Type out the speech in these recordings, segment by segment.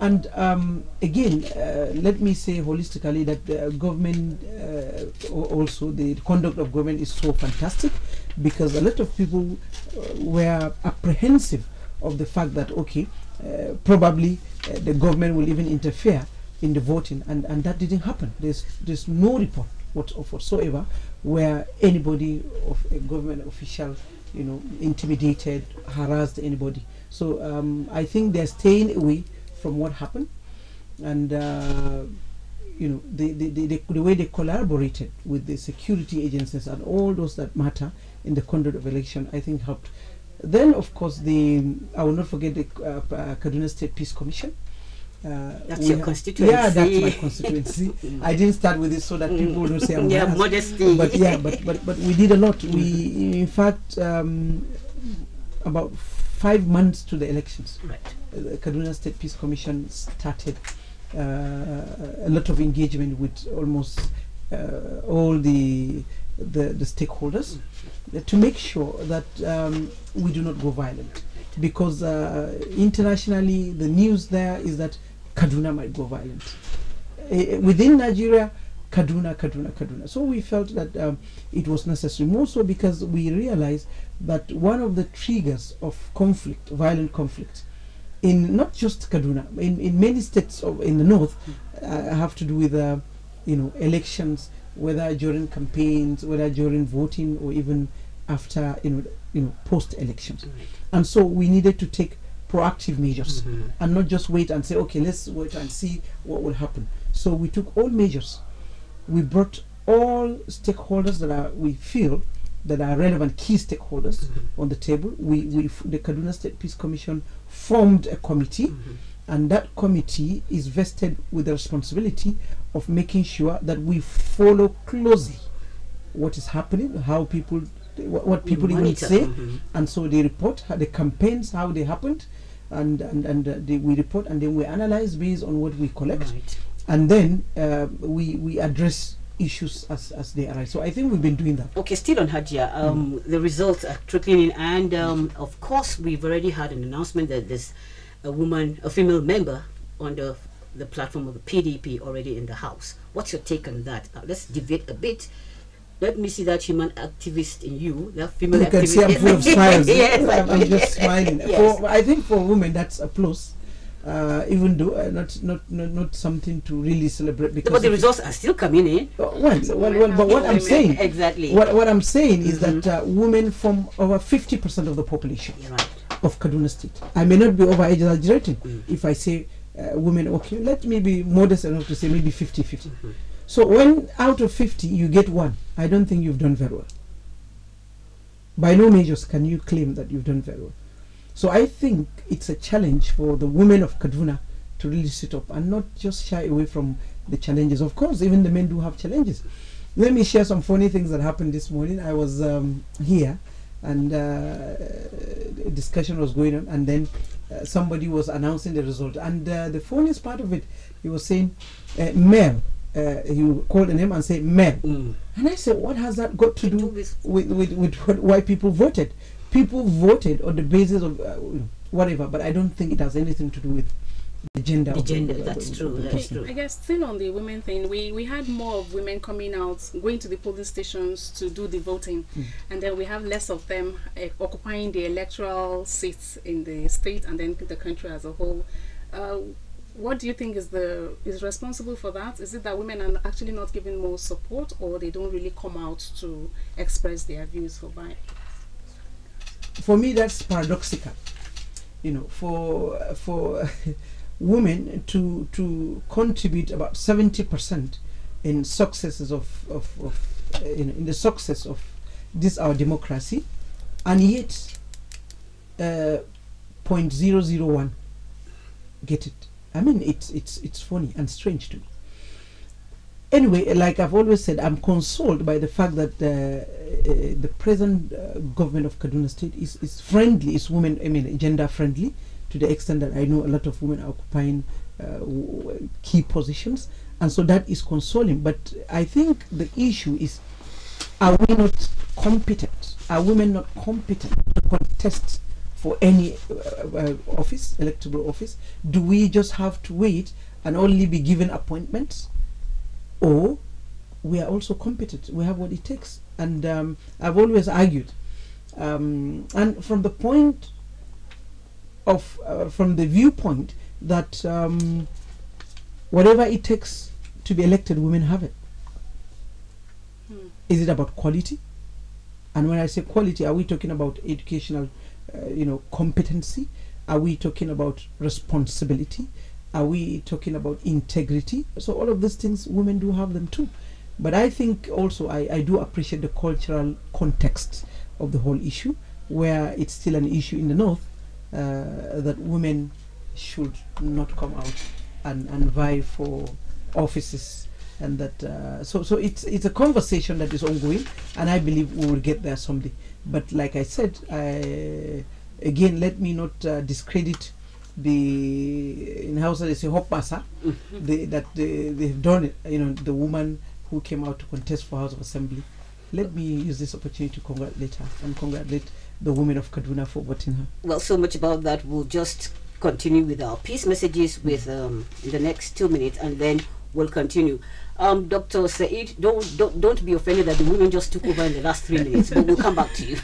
and again, let me say holistically that the government, also the conduct of government is so fantastic, because a lot of people were apprehensive of the fact that, okay, probably the government will even interfere in the voting, and that didn't happen. There's no report whatsoever where anybody of a government official, you know, intimidated, harassed anybody. So I think they're staying away from what happened, and you know, the way they collaborated with the security agencies and all those that matter in the conduct of election, I think helped. Then, of course, I will not forget the Kaduna State Peace Commission. That's your constituency. Yeah, that's my constituency. I didn't start with it so that people don't say I'm modesty. But yeah, but we did a lot. We, in fact, about 5 months to the elections, right, the Kaduna State Peace Commission started a lot of engagement with almost all the stakeholders to make sure that we do not go violent, because internationally the news there is that Kaduna might go violent. Within Nigeria, Kaduna. So we felt that it was necessary, more so because we realized that one of the triggers of conflict, violent conflict, in not just Kaduna, in many states in the north, have to do with you know, elections, whether during campaigns, whether during voting, or even after, you know, post elections. And so we needed to take proactive measures and not just wait and say, okay, let's wait and see what will happen. So we took all measures. We brought all stakeholders that we feel that are relevant, key stakeholders on the table. The Kaduna State Peace Commission formed a committee, and that committee is vested with the responsibility of making sure that we follow closely what is happening, how people, what people even say, and so they report the campaigns, how they happened, and we report, and then we analyze based on what we collect, and then we address issues as they arise. So I think we've been doing that. Okay, still on Hajia, the results are trickling in, and of course we've already had an announcement that there's a female member on the platform of the PDP already in the House. What's your take on that? Let's deviate a bit. Let me see that human activist in you, that female activist. You can see I'm full of smiles. Yes, I'm just smiling. Yes. I think for women that's a plus. Even though not something to really celebrate, because but the results are still coming in. Well, but what I'm saying, exactly, what I'm saying is that women form over 50% of the population of Kaduna State. I may not be over exaggerating if I say women. Okay, let me be modest enough to say maybe 50-50. So when out of 50 you get one, I don't think you've done very well. By no measures can you claim that you've done very well. So I think it's a challenge for the women of Kaduna to really sit up and not just shy away from the challenges. Of course, even the men do have challenges. Let me share some funny things that happened this morning. I was here, and a discussion was going on, and then somebody was announcing the result. And the funniest part of it, he was saying, male. He called the name and said male. And I said, what has that got to do with why people voted? People voted on the basis of whatever, but I don't think it has anything to do with the gender. That's true. That's true. I guess still on the women thing, we had more of women coming out, going to the polling stations to do the voting, and then we have less of them occupying the electoral seats in the state and then the country as a whole. What do you think is responsible for that? Is it that women are actually not given more support, or they don't really come out to express their views for buying? For me, that's paradoxical. You know, for women to contribute about 70% in successes in the success of this our democracy, and yet 0.001 get it. I mean, it's funny and strange to me. Anyway, like I've always said, I'm consoled by the fact that the present government of Kaduna State is friendly, is women, I mean, gender friendly, to the extent that I know a lot of women are occupying key positions, and so that is consoling. But I think the issue is, are we not competent? Are women not competent to contest for any office, electoral office? Do we just have to wait and only be given appointments, or we are also competent? We have what it takes, and I've always argued, and from the point of from the viewpoint that whatever it takes to be elected, women have it. Is it about quality? And when I say quality, are we talking about educational, competency? Are we talking about responsibility? Are we talking about integrity? So all of these things, women do have them too. But I think also I do appreciate the cultural context of the whole issue, where it's still an issue in the north, that women should not come out and vie for offices, and that so it's a conversation that is ongoing, and I believe we will get there someday. But like I said, again, let me not discredit in Hausa they say hopasa, they've done it. The woman who came out to contest for House of Assembly. Let me use this opportunity to congratulate her and congratulate the women of Kaduna for voting her. Well, so much about that. We'll just continue with our peace messages with in the next 2 minutes, and then we'll continue. Dr. Said, don't be offended that the women just took over in the last 3 minutes, but we'll come back to you.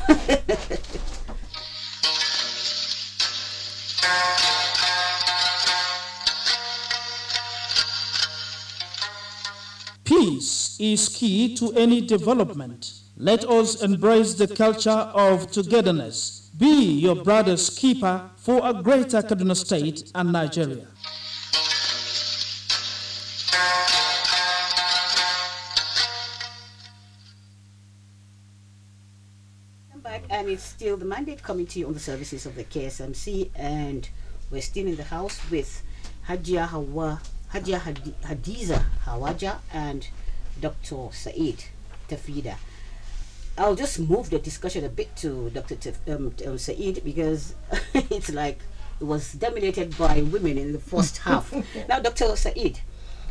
Peace is key to any development. Let us embrace the culture of togetherness. Be your brother's keeper for a greater Kaduna State and Nigeria. I'm back, and it's still the mandate coming to you on the services of the KSMC, and we're still in the house with Hadiza Hawaja and Dr. Said Tafida. I'll just move the discussion a bit to Dr. Said, because it's like it was dominated by women in the first half. Now, Dr. Said,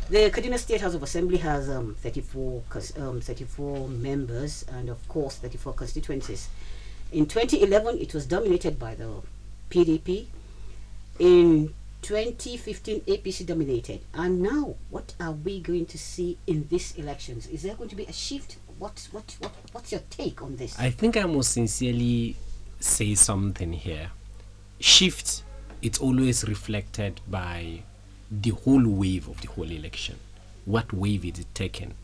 the Kaduna State House of Assembly has 34 members and, of course, 34 constituencies. In 2011, it was dominated by the PDP. In 2015, APC dominated. And now, what are we going to see in these elections? Is there going to be a shift? What's your take on this? I think I must sincerely say something here. Shift, it's always reflected by the whole wave of the whole election. What wave is it taken?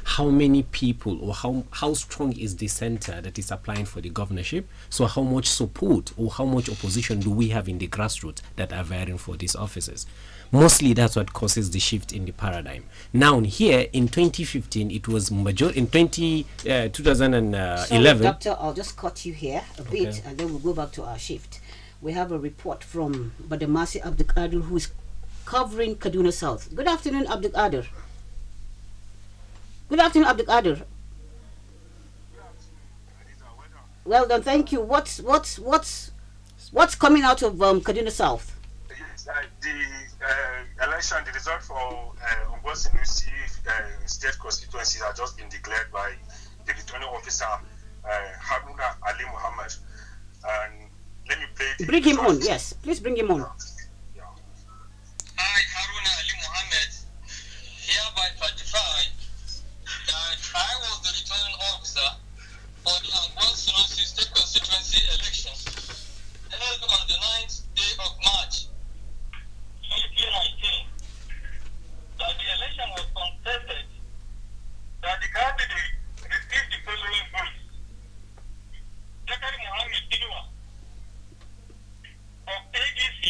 How many people, or how strong is the center that is applying for the governorship? So how much support or how much opposition do we have in the grassroots that are vying for these offices? Mostly that's what causes the shift in the paradigm. Now here in 2015, it was in 2011. So, Doctor, I'll just cut you here a bit, and then we'll go back to our shift. We have a report from Badamasi Abdulkadir, who is covering Kaduna South. Good afternoon, Abdulkadir. Good afternoon, Abdulkadir. Well done, thank you. What's coming out of Kaduna South? Yes, the election, the result for Ogosi state constituencies has just been declared by the returning officer Haruna Ali Muhammad. And let me play. Bring him on. Yes, please bring him on. Yeah. I, Haruna Ali Muhammad, hereby certify that I was the returning officer for the Ogosi state constituency elections held on the 9th day of March 2019. That the election was contested, that the candidate received the following votes. Zakari Mohammed Dinua of ADC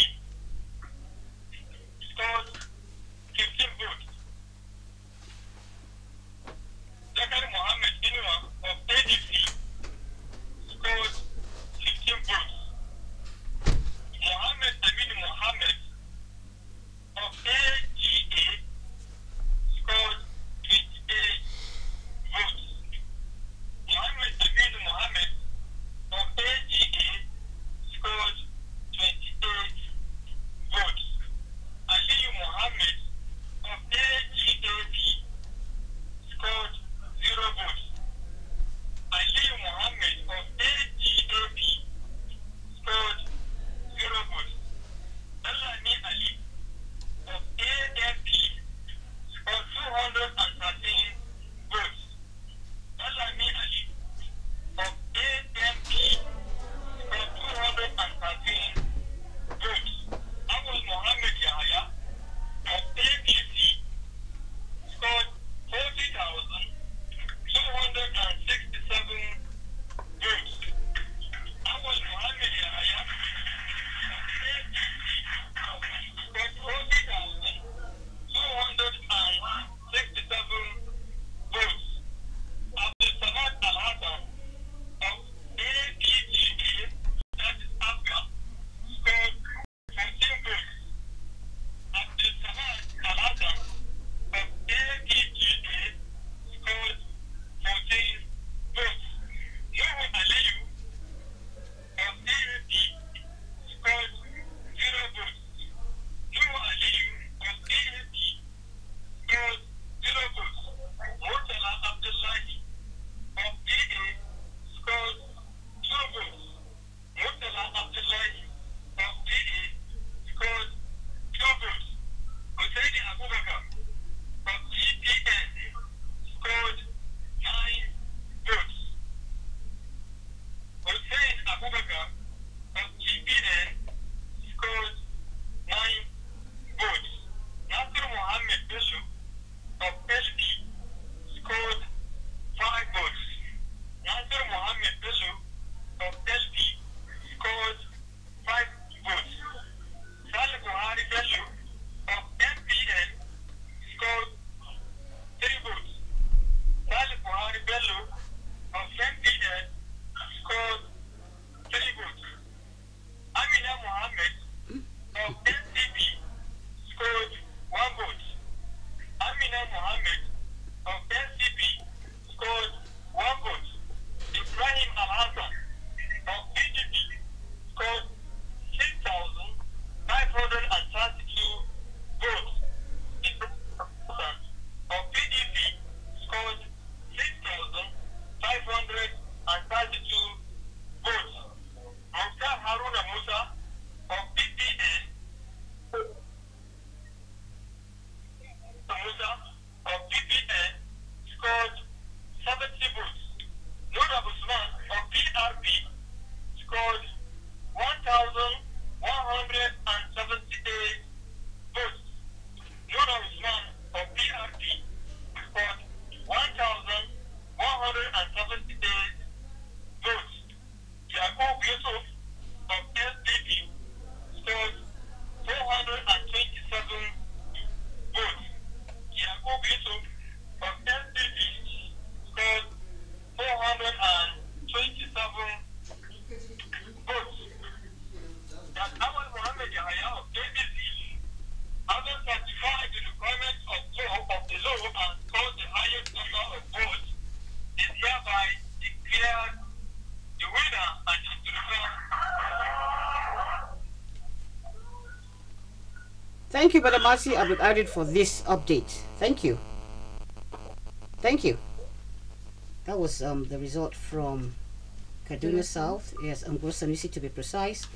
Mohammed of NCP scored 1 vote. Ibrahim Al-Hassan of PDP scored 6,532 votes. Ibrahim of PDP scored 6,532 votes. Mukhtar Haruna Musa of BPN scored 70 votes. Nur Usman of PRP scored 1,178 votes. Nur Usman of PRP scored 1,178 votes. Yaqub Yusuf of SDP scored 427 votes. Yaqub Yusuf of SDP scored 427 votes. That Amal Mohammed Yahya of ABC, having satisfied the requirements of the law and scored the highest number of votes, is hereby declared the winner and is to return. Thank you, Brother Mercy Abdul Adid, for this update. Thank you. Thank you. That was the result from Kaduna South. Yes, Sanusi to be precise.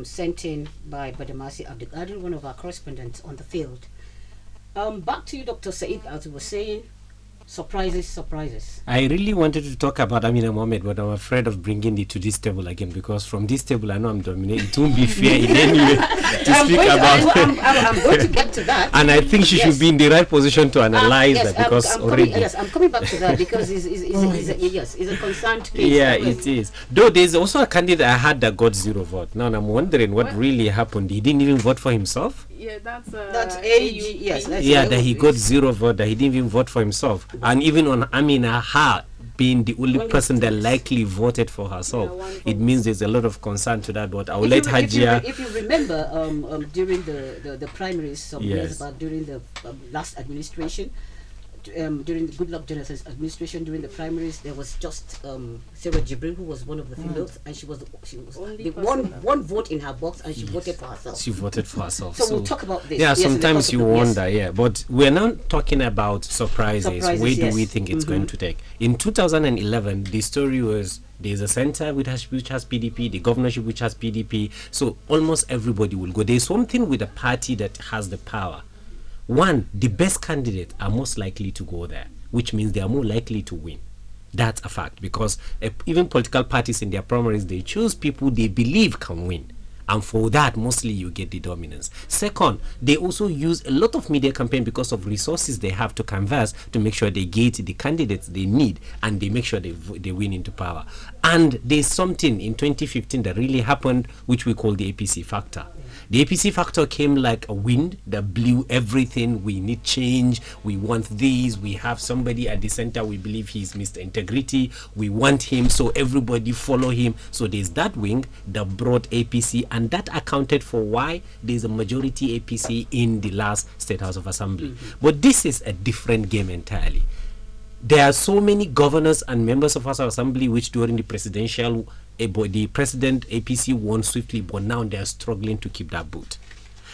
Sent in by Brother Mercy Abdul Adid, one of our correspondents on the field. Back to you, Dr. Said, as we were saying. Surprises. I really wanted to talk about Amina Mohammed, but I'm afraid of bringing it to this table again, because from this table I know I'm dominating. It won't be fair in any way to speak about. I'm going to get to that. And I think she should be in the right position to analyze that, because I'm coming back to that, because it's a concerned case. Yeah, it is. Though there's also a candidate I had that got 0 vote. Now I'm wondering what really happened. He didn't even vote for himself. Yeah, that's AUP. Yes, that he got 0 vote, that he didn't even vote for himself. And even on Amina Ha being the only person that likely voted for herself, it means there's a lot of concern to that. But I will let Hajia. If you remember, during the primaries some years back, during the last administration, during the Goodluck Jonathan's administration, during the primaries, there was just Sarah Jibril, who was one of the females, and she was the one vote in her box, and she voted for herself. She voted for herself. So we'll talk about this. Yeah, sometimes you wonder, but we're now talking about surprises. Where do we think it's going to take? In 2011, the story was there's a center which has PDP, the governorship which has PDP, so almost everybody will go. There's something with a party that has the power. One, the best candidates are most likely to go there, which means they are more likely to win. That's a fact, because even political parties in their primaries, they choose people they believe can win. And for that, mostly you get the dominance. Second, they also use a lot of media campaign because of resources they have to canvass to make sure they get the candidates they need, and they make sure they win into power. And there's something in 2015 that really happened, which we call the APC factor. The APC factor came like a wind that blew everything. We need change. We want these. We have somebody at the center. We believe he's Mr. Integrity. We want him, so everybody follow him. So there's that wing that brought APC, and that accounted for why there's a majority APC in the last State House of Assembly. But this is a different game entirely. There are so many governors and members of House of Assembly which during the presidential, the president APC won swiftly, but now they are struggling to keep that boot,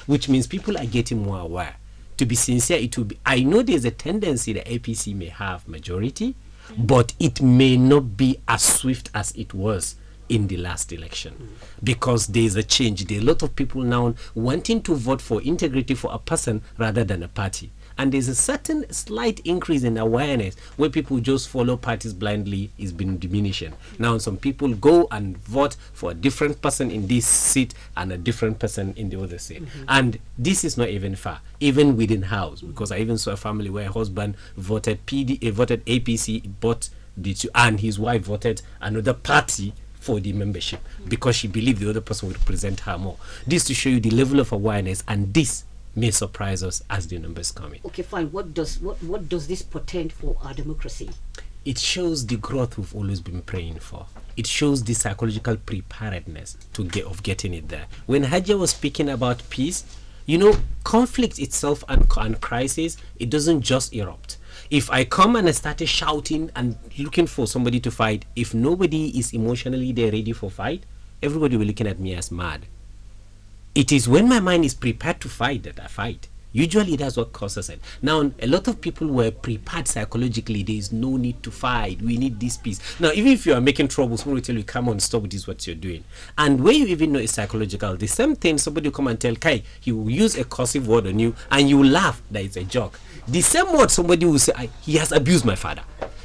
which means people are getting more aware. To be sincere, it will be, I know there's a tendency that APC may have majority, but it may not be as swift as it was in the last election, because there's a change. There are a lot of people now wanting to vote for integrity for a person rather than a party. And there's a certain slight increase in awareness where people just follow parties blindly is been diminishing. Now some people go and vote for a different person in this seat and a different person in the other seat. And this is not even far, even within house, because I even saw a family where a husband voted voted APC, but and his wife voted another party for the membership because she believed the other person would represent her more. This to show you the level of awareness, and this may surprise us as the numbers come in. Okay, fine. What does this portend for our democracy? It shows the growth we've always been praying for. It shows the psychological preparedness of getting it there. When Hajia was speaking about peace, You know, conflict itself and crisis, it doesn't just erupt. If I come and I started shouting and looking for somebody to fight, if nobody is emotionally there ready for fight, everybody will be looking at me as mad. It is when my mind is prepared to fight that I fight. Usually that's what causes it. Now, a lot of people were prepared psychologically. There is no need to fight. We need this peace. Now, even if you are making trouble, somebody will tell you, come on, stop this, what you're doing. And when you even know it's psychological, the same thing, somebody will come and tell Kai, he will use a cursive word on you, and you will laugh that it's a joke. The same word somebody will say, he has abused my father.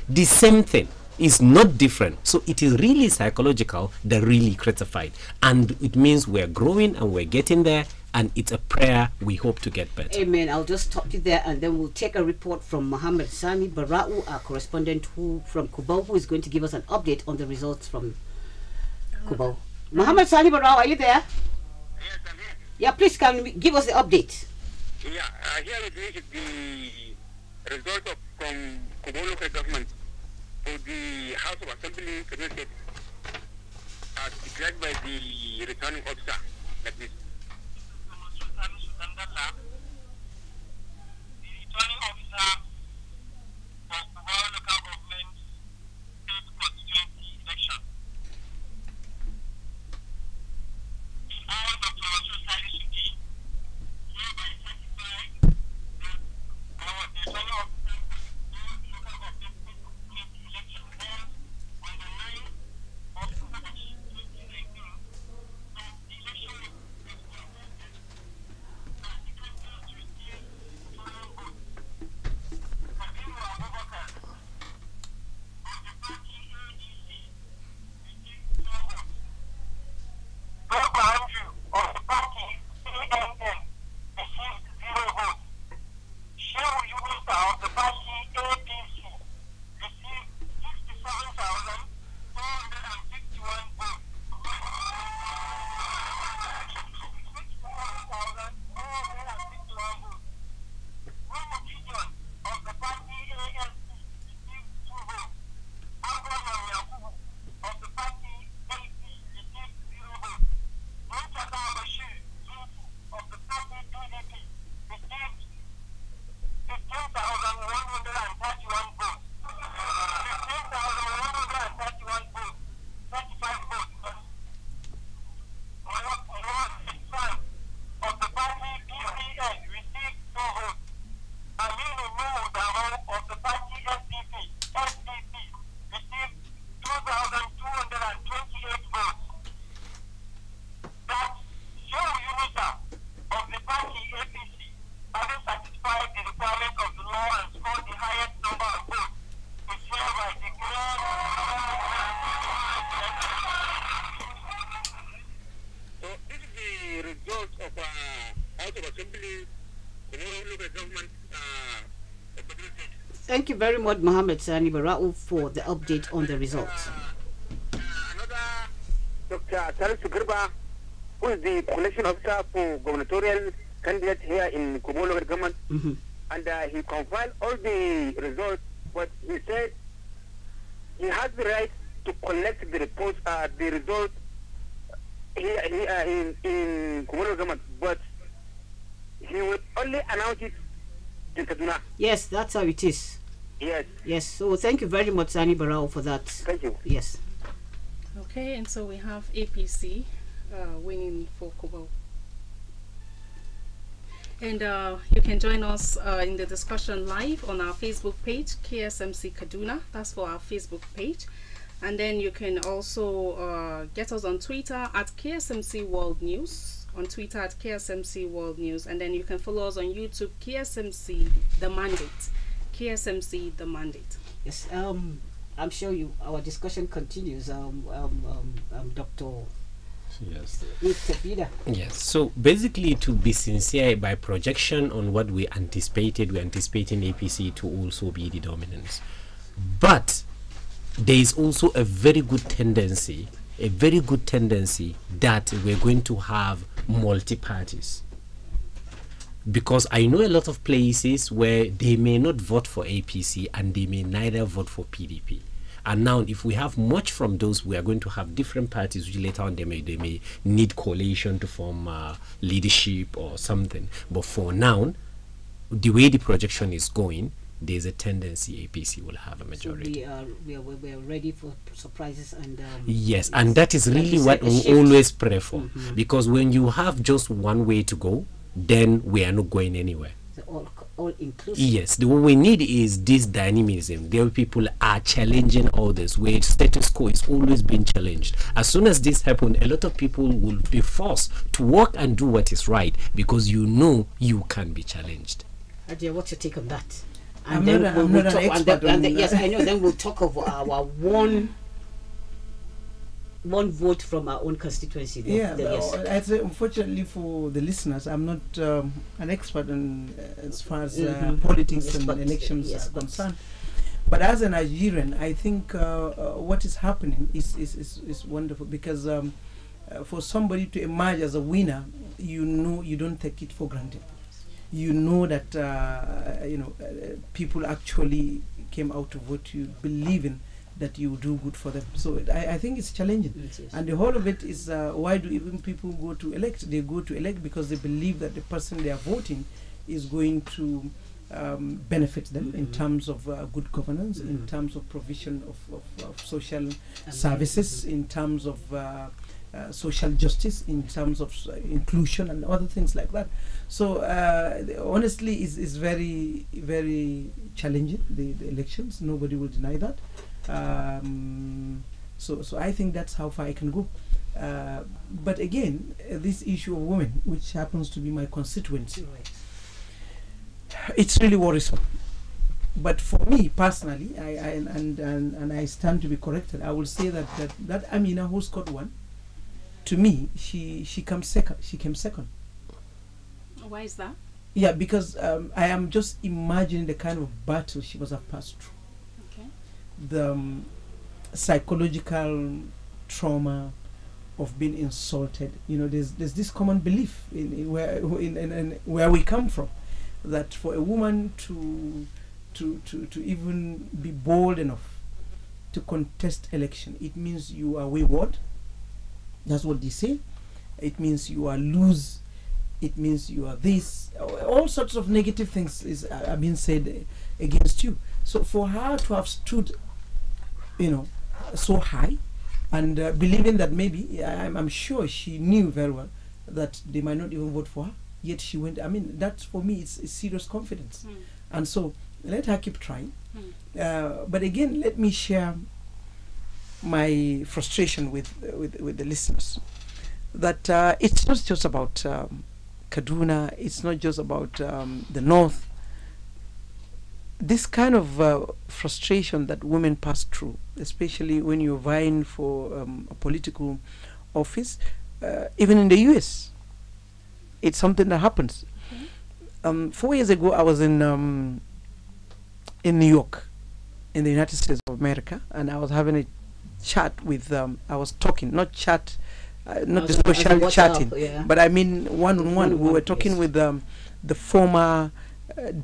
The same thing is not different. So it is really psychological that really creates a fight. And it means we're growing and we're getting there. And it's a prayer we hope to get better. Amen. I'll just stop you there, and then we'll take a report from Mohammed Sani Barau, our correspondent from Kubau, who is going to give us an update on the results from Kubau. Mohammed Sani Barau, are you there? Yes, I'm here. Yeah, please give us the update. Yeah, here is the result from Kubau local government for the House of Assembly Committee as declared by the returning officer, like this. The returning officer of Kubau local government state constituency election. I, Dr. Mansur Sali Sudi, hereby certify that our returning officer for the local government state constituency election held on the 9th of March 2019, that the election was conducted. Thank you very much, Mohammed Sani Barau, for the update on the results. Another Dr. Salisu Garba, who is the collection officer for gubernatorial candidate here in Kubau local government, and he compiled all the results, but he said he has the right to collect the reports, the results here in Kubau local government, but he will only announce it in Kaduna. Yes, that's how it is. Yes. Yes, so thank you very much, Sani Barau, for that. Thank you. Yes. Okay, and so we have APC winning for Kubau. And you can join us in the discussion live on our Facebook page, KSMC Kaduna. That's for our Facebook page. And then you can also get us on Twitter at KSMC World News. On Twitter at KSMC World News. And then you can follow us on YouTube, Ksmc The Mandate. Ksmc The Mandate. Yes, I'm sure our discussion continues. Dr. Yes. Yes. So basically, to be sincere, by projection on what we anticipated, we're anticipating APC to also be the dominance. But there is also a very good tendency that we're going to have multi-parties. Because I know a lot of places where they may not vote for APC and they may neither vote for PDP. And now, if we have much from those, we are going to have different parties, which later on they may need coalition to form leadership or something. But for now, the way the projection is going, there's a tendency APC will have a majority. So we are ready for surprises and yes, and that is really what we always pray for, because when you have just one way to go, then we are not going anywhere. So all inclusive. Yes, what we need is this dynamism. There people are challenging others, where status quo is always being challenged. As soon as this happens, a lot of people will be forced to work and do what is right, because you know you can be challenged. Adia, what's your take on that? I'm not an expert on that. Yes, I know. Then we'll talk of our one vote from our own constituency. Yeah, I'd say, unfortunately for the listeners, I'm not an expert on as far as politics and elections are concerned. But as a Nigerian, I think what is happening is wonderful, because for somebody to emerge as a winner, you know, you don't take it for granted. You know that people actually came out to vote you, believing that you do good for them. So I think it's challenging. Yes. And the whole of it is why do even people go to elect? They go to elect because they believe that the person they are voting is going to benefit them in terms of good governance, in terms of provision of social services, in terms of social justice, in terms of inclusion and other things like that. So honestly, is very, very challenging, the elections. Nobody will deny that. So I think that's how far I can go. But again, this issue of women, which happens to be my constituency, it's really worrisome. But for me personally, and I stand to be corrected, I will say that Amina, who scored one, to me, she came second. Why is that? Yeah, because I am just imagining the kind of battle she must have passed through. Okay. The psychological trauma of being insulted. You know, there's this common belief in where we come from, that for a woman to even be bold enough to contest election, it means you are wayward. That's what they say. It means you are loose. It means you are this. All sorts of negative things are being said against you. So for her to have stood, so high, and believing that maybe, I'm sure she knew very well that they might not even vote for her, yet she went. I mean, that for me is serious confidence. And so let her keep trying. But again, let me share my frustration with the listeners, that it's not just about Kaduna, it's not just about the north. This kind of frustration that women pass through, especially when you're vying for a political office, even in the US, it's something that happens. 4 years ago, I was in New York, in the United States of America, and I was having a chat with, I was talking, not chat, not the social chatting, but I mean one-on-one. We were talking with the former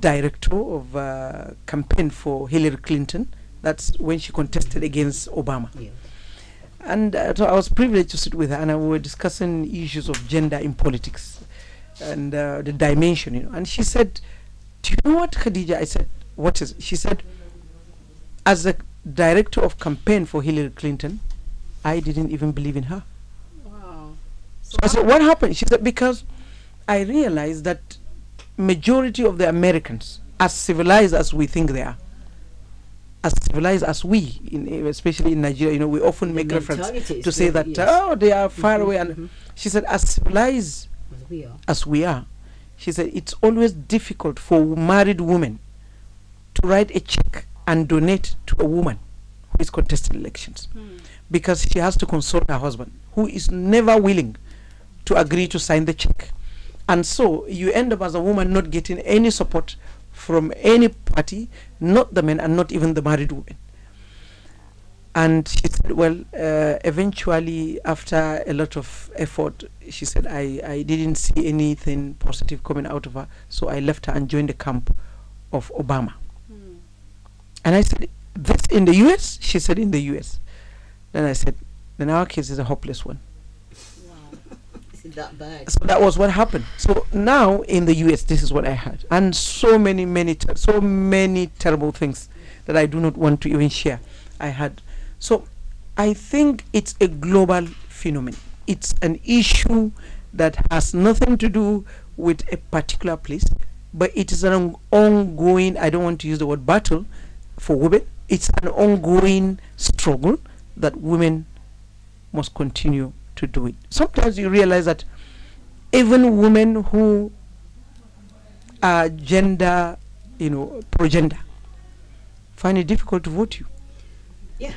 director of campaign for Hillary Clinton. That's when she contested against Obama. And so I was privileged to sit with her, and we were discussing issues of gender in politics and the dimension, And she said, "Do you know what, Khadija?" I said, "What is it?" She said, "As a director of campaign for Hillary Clinton, I didn't even believe in her." Wow. So I said, "What happened?" She said, "Because I realized that majority of the Americans, as civilized as we think they are, as civilized as we, especially in Nigeria, we often make reference to say that, they are far away." And she said, "As civilized as we are," she said, "it's always difficult for married women to write a check and donate to a woman who is contesting elections, because she has to consult her husband, who is never willing to agree to sign the check. And so you end up as a woman not getting any support from any party, not the men and not even the married women." And she said, well, eventually, after a lot of effort, she said, I didn't see anything positive coming out of her, so I left her and joined the camp of Obama. And I said, This in the US? She said in the US. Then I said, then our case is a hopeless one. Wow. Is it that bad? So that was what happened. So now in the US, this is what I had. And so many terrible things that I do not want to even share. I had. So I think it's a global phenomenon. It's an issue that has nothing to do with a particular place, but it is an ongoing, I don't want to use the word battle for women. It's an ongoing struggle that women must continue to do it. Sometimes you realize that even women who are gender, pro-gender, find it difficult to vote you. Yeah,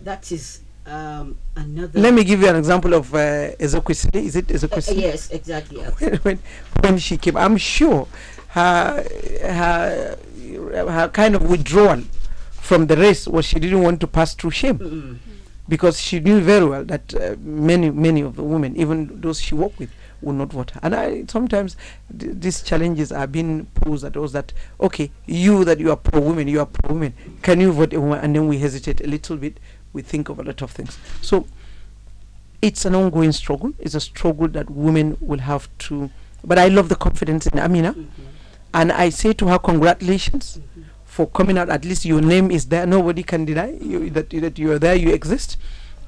that is another. Let me give you an example of Ezekwesili. Is it Ezekwesili? Yes, exactly. When she came, I'm sure her kind of withdrawal from the race was she didn't want to pass through shame, because she knew very well that many of the women, even those she worked with, would not vote her. And sometimes these challenges are being posed at us that, okay, you are pro-women, can you vote a woman? And then we hesitate a little bit, we think of a lot of things. So it's an ongoing struggle. It's a struggle that women will have to, but I love the confidence in Amina. And I say to her, congratulations for coming out. At least your name is there. Nobody can deny that you are there, you exist.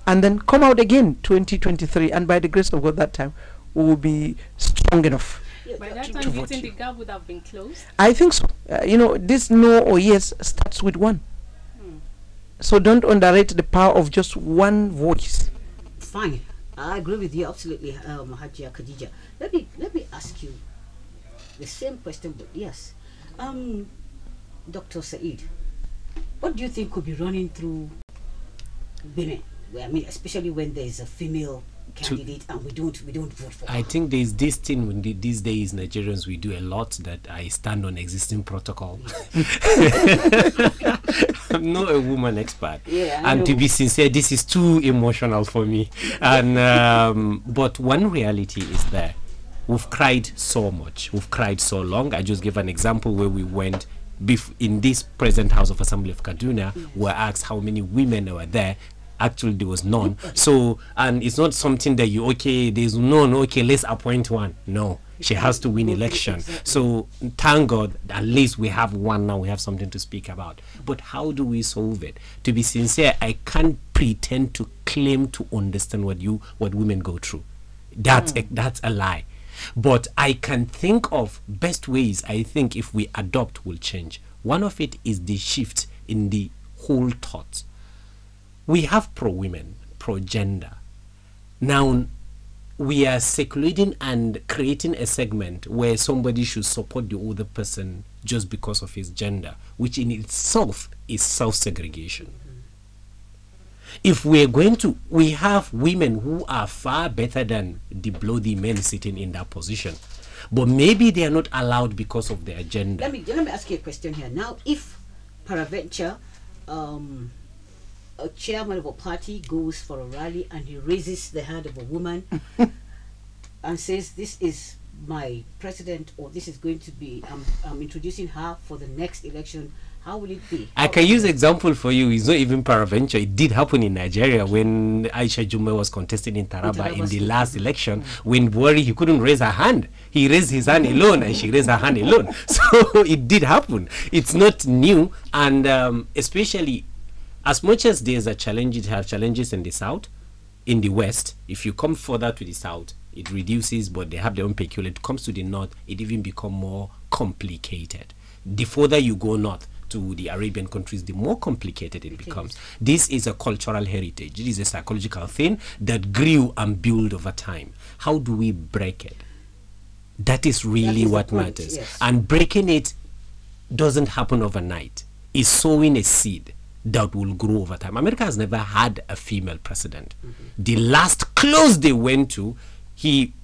And then come out again 2023, and by the grace of God, that time we will be strong enough. By that time, do you think the gap would have been closed? I think so. This no or yes starts with one. So don't underrate the power of just one voice. Fine, I agree with you absolutely, Hajia Khadija. Let me ask you the same question, but yes, Dr. Said, what do you think could be running through women? I mean, especially when there is a female candidate and we don't vote for her. I think there's this thing when these days Nigerians, we do a lot that I stand on existing protocol. I'm not a woman expert, and to be sincere, this is too emotional for me. And but one reality is there. We've cried so much, we've cried so long. I just gave an example where we went in this present House of Assembly of Kaduna. Were asked how many women were there. Actually, there was none. So, and it's not something that there's none, let's appoint one. No, she has to win election. So thank God, at least we have one now, we have something to speak about. But how do we solve it? To be sincere, I can't pretend to claim to understand what women go through. That's a lie. But I can think of best ways I think if we adopt will change. One of it is the shift in the whole thought. We have pro-women, pro-gender. Now, we are circulating and creating a segment where somebody should support the other person just because of his gender, which in itself is self-segregation. If we're going to, we have women who are far better than the bloody men sitting in that position. But maybe they are not allowed because of their gender. Let me ask you a question here. Now, if peradventure, a chairman of a party goes for a rally and he raises the hand of a woman and says, this is my president, or this is going to be, I'm introducing her for the next election, how will it be? I can use example for you. It's not even peradventure. It did happen in Nigeria when Aisha Jume was contesting in Taraba in the last election. When Buhari, he couldn't raise her hand. He raised his hand alone and she raised her hand alone. So it did happen. It's not new. And especially, as much as there's a challenge, it has challenges in the south, in the west. If you come further to the south, it reduces, but they have their own peculiar. It comes to the north, it even becomes more complicated. The further you go north to the Arabian countries, the more complicated it becomes. This is a cultural heritage. It is a psychological thing that grew and built over time. How do we break it? That is really what matters. Yes. And breaking it doesn't happen overnight. It's sowing a seed that will grow over time. America has never had a female president. The last close they went to,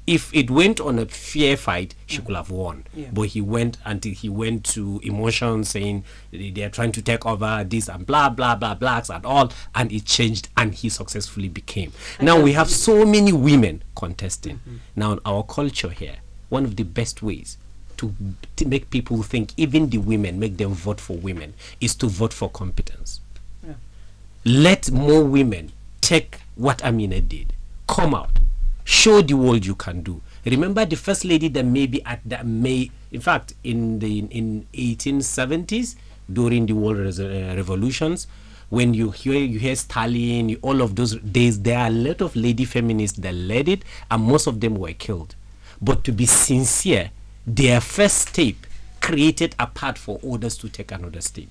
if it went on a fair fight, she could have won. But he went until he went to emotion, saying they are trying to take over this and blah blah blah blacks and all, and it changed and he successfully became. Now we have so many women contesting. Now in our culture here, one of the best ways to make people think, even the women, make them vote for women, is to vote for competence. Yeah. Let more women take what Amina did, come out, show the world you can do. Remember the first lady that maybe at that in fact in 1870s, during the world revolutions, when you hear Stalin, all of those days, there are a lot of lady feminists that led it, and most of them were killed. But to be sincere, their first step created a path for others to take another step.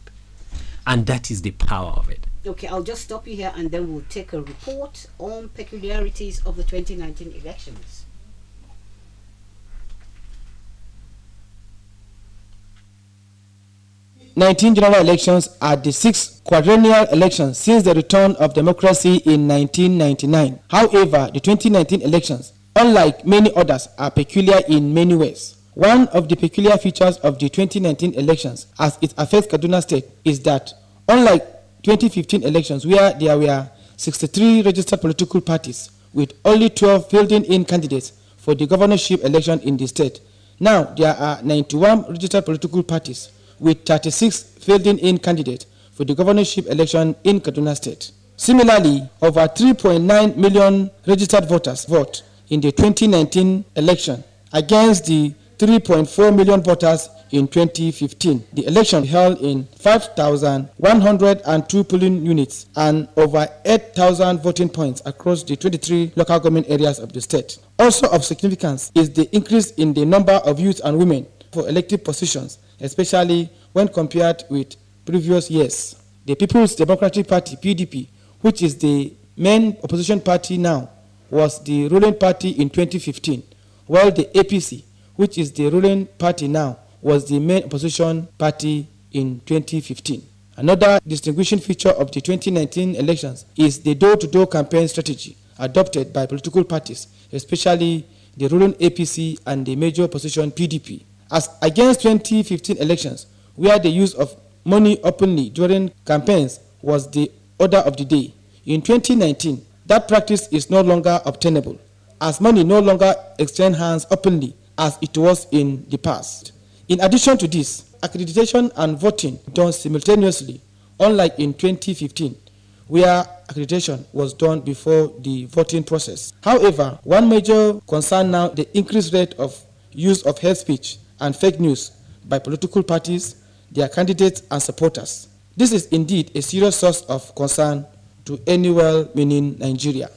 And that is the power of it. Okay, I'll just stop you here and then we'll take a report on peculiarities of the 2019 elections. 19 general elections are the sixth quadrennial elections since the return of democracy in 1999. However, the 2019 elections, unlike many others, are peculiar in many ways. One of the peculiar features of the 2019 elections, as it affects Kaduna State, is that unlike 2015 elections, where there were 63 registered political parties with only 12 fielding-in candidates for the governorship election in the state, now there are 91 registered political parties with 36 fielding-in candidates for the governorship election in Kaduna State. Similarly, over 3.9 million registered voters vote in the 2019 election against the 3.4 million voters in 2015. The election held in 5,102 polling units and over 8,000 voting points across the 23 local government areas of the state. Also of significance is the increase in the number of youth and women for elective positions, especially when compared with previous years. The People's Democratic Party, PDP, which is the main opposition party now, was the ruling party in 2015, while the APC, which is the ruling party now, was the main opposition party in 2015. Another distinguishing feature of the 2019 elections is the door-to-door campaign strategy adopted by political parties, especially the ruling APC and the major opposition PDP. As against 2015 elections, where the use of money openly during campaigns was the order of the day, in 2019, that practice is no longer obtainable, as money no longer exchange hands openly as it was in the past. In addition to this, accreditation and voting done simultaneously, unlike in 2015, where accreditation was done before the voting process. However, one major concern now the increased rate of use of hate speech and fake news by political parties, their candidates and supporters. This is indeed a serious source of concern to any well-meaning Nigeria.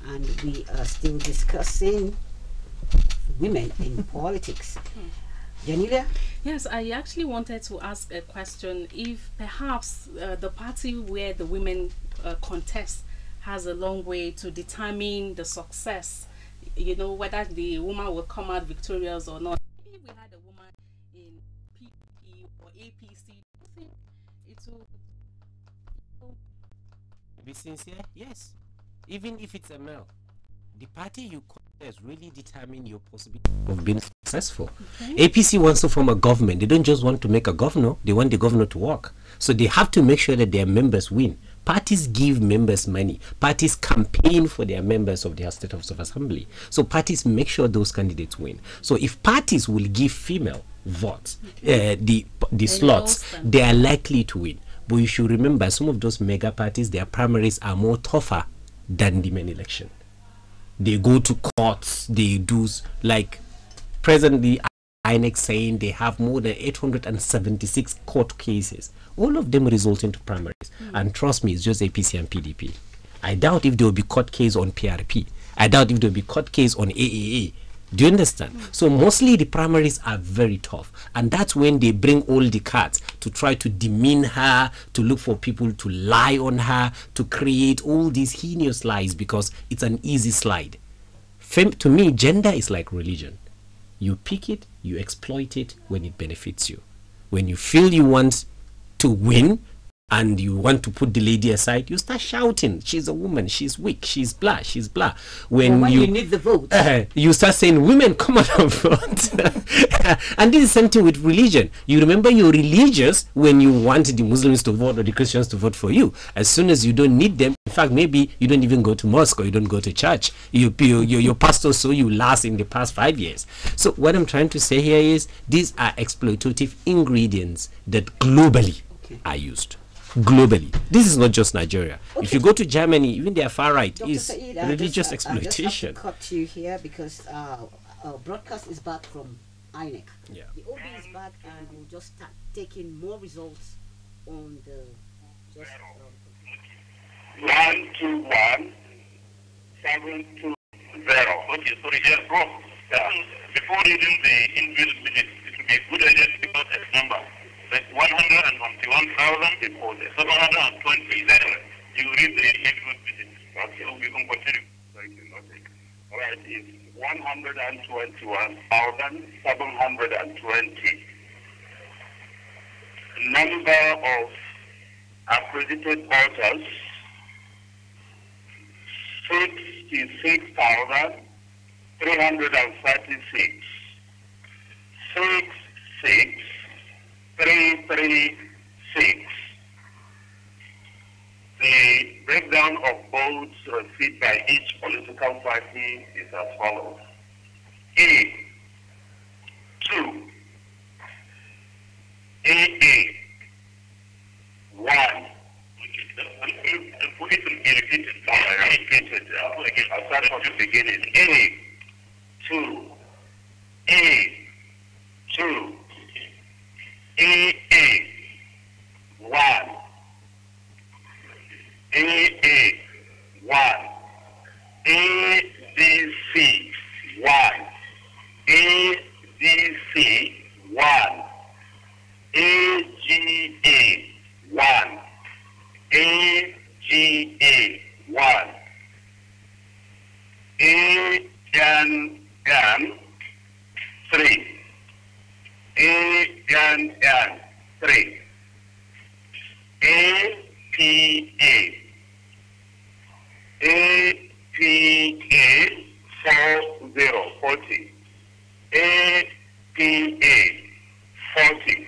And we are still discussing women in politics. Janilia? Yes, I actually wanted to ask a question. If perhaps the party where the women contest has a long way to determine the success, you know, whether the woman will come out victorious or not. If we had a woman in PDP or APC, do you think it will be sincere? Yes. Even if it's a male, the party you contest really determine your possibility of being successful. Okay. APC wants to form a government. They don't just want to make a governor, they want the governor to work. So they have to make sure that their members win. Parties give members money. Parties campaign for their members of their State House of Assembly. So parties make sure those candidates win. So if parties will give female votes, the slots, they are likely to win. But you should remember, some of those mega parties, their primaries are more tougher than the main election. They go to courts, they do, like presently INEC saying they have more than 876 court cases. All of them result into primaries. And trust me, it's just APC and PDP. I doubt if there will be court case on PRP. I doubt if there will be court case on AAA. Do you understand? So mostly the primaries are very tough. And that's when they bring all the cards to try to demean her, to look for people to lie on her, to create all these heinous lies, because it's an easy slide. To me, gender is like religion. You pick it, you exploit it when it benefits you. When you feel you want to win and you want to put the lady aside, you start shouting, she's a woman, she's weak, she's blah, she's blah. When you need the vote, you start saying, women, come on and vote. And this is the same thing with religion. You remember you're religious when you want the Muslims to vote or the Christians to vote for you. As soon as you don't need them, in fact, maybe you don't even go to mosque or you don't go to church. Your pastor saw you last in the past 5 years. So what I'm trying to say here is these are exploitative ingredients that globally are used. Globally. This is not just Nigeria. If you go to Germany, even their far right Dr. is Said, religious I exploitation. just have to cut you here because our broadcast is back from INEC. Yeah. The OB is back and we'll just start taking more results on the... Just, 121-720. Okay, sorry, yes, bro. Before reading the individual digits, it would be a good idea to pick out a number. Like 121,000 before the 720. Then you read the individual digits. Okay, we can continue. Thank you. Okay. All right, it's 121,720. Number of accredited voters, 66,336. 66336. The breakdown of votes received by each political party is as follows. A, 2. AA, 1. Put it in repeated. I'll start from the beginning. A, 2. A, 2. AA, 1. AA, 1. ADC, 1. ADC, 1. AGA, 1. AGA, 1. ANN, 3. ANN, 3. APA, APA, 40. APA, 40.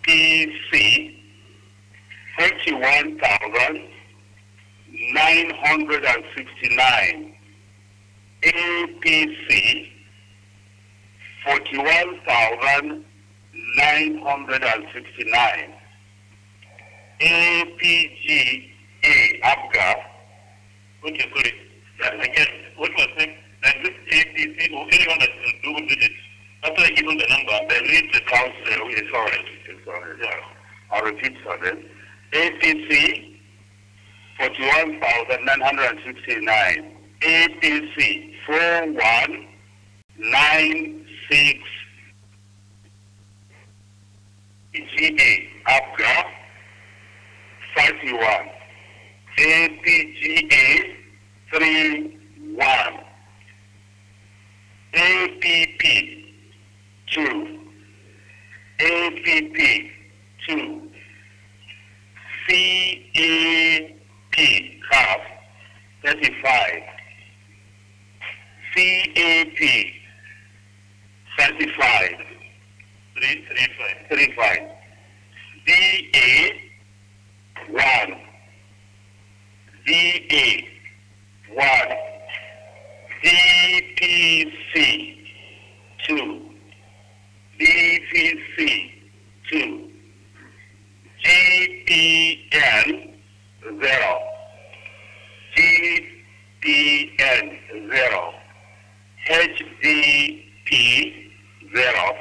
APC, 41,969. APC, 41,969. APGA, APGA. Okay, sorry. Again, what was it? Like this APC or anyone that will do with it, after I give them the number, they read the count. It's all right. Yeah. I'll repeat for them. APC, 41,969. APC, 4196. APGA, APGA, 31. APGA, 31. APP, 2. APP, 2. CAP, half, 35. CAP, 35. 35. DA, 1. DA, 1. DPC, 2. DPC, 2. GPN, 0. GPN, 0. HDP, 0.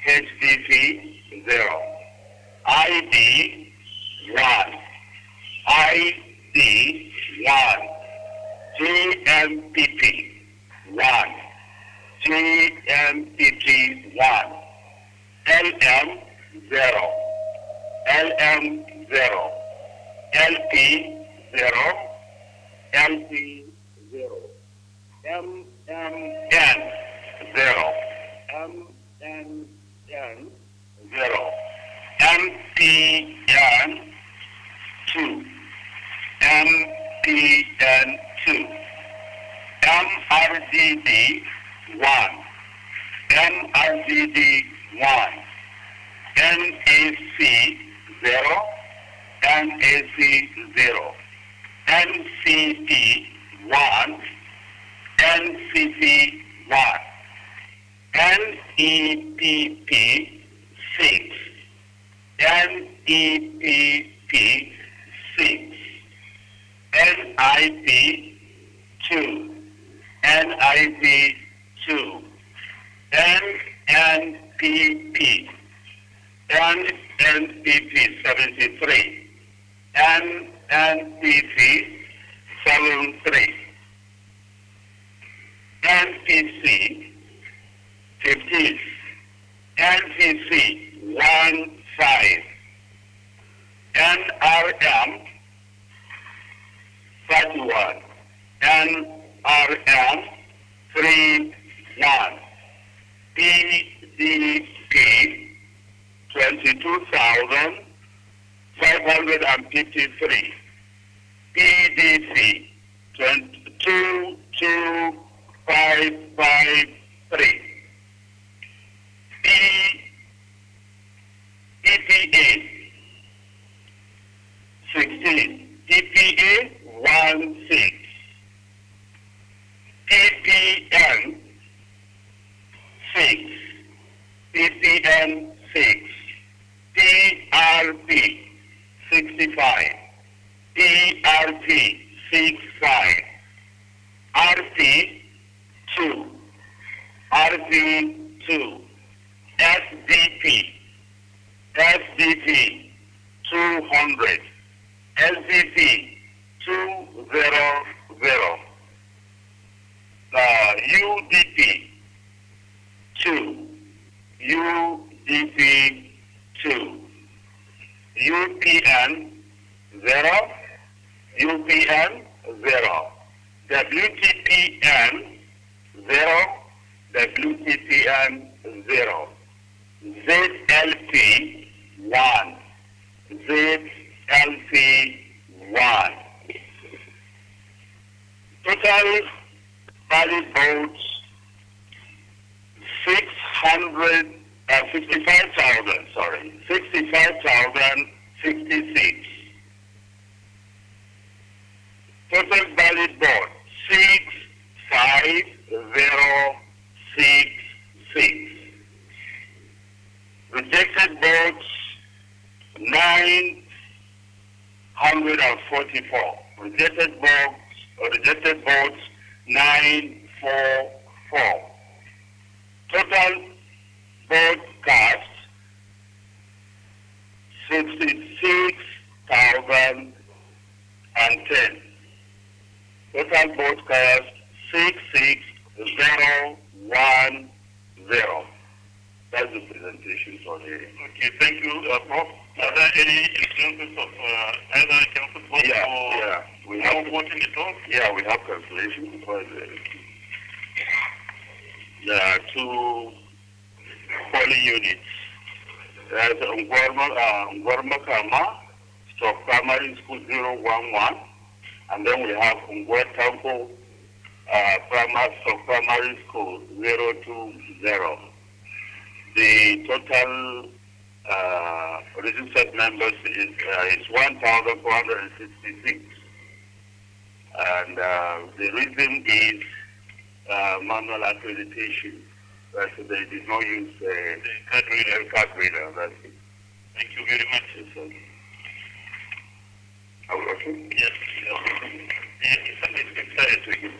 HDP, 0. ID, 1. ID, 1. JMPP, 1. JMPP, 1. LM, 0. LM, 0. LP, 0. LP, 0. MMN, 0. MNN, 0. MP, MPN2, MPN2, MRDD1, MRDD1, NAC0, NAC0, NCP1, NCP1, NEPP6, NEPP6, NIP2, NIP2, NNPP, NNPP 73, NNPP 73, NPC 15, NPC 15, NRM 31, NRM 31, PDP 22,553, PDC 22553, EPA 16, EPA 16, PPN 6, PPN 6, PRP 65, PRP 65, RP 2, RP 2, SDP 200, SDP 200, UDP 2, UDP 2, UPN 0, UPN 0, WTPN 0, WTPN 0, ZLP 1, ZLP 1. Total valid votes 65,000, sorry, 65,066. Total valid vote 65066. Rejected votes 944. Rejected votes 944. Total vote cast 66,010. Total vote cast 66010. That's the presentation for the. Okay, thank you, Prof. Are there any instances of either council vote or we have voting at all? Yeah, we have cancellation because there are two polling units. There's Ngwarmakama, Stop Primary School 011, and then we have Ngwatampo Primary School 020. The total registered members is 1,466. And the reason is manual accreditation. So they did not use the card reader. That's it. Thank you very much. Are we okay? Yes. It's excited to you.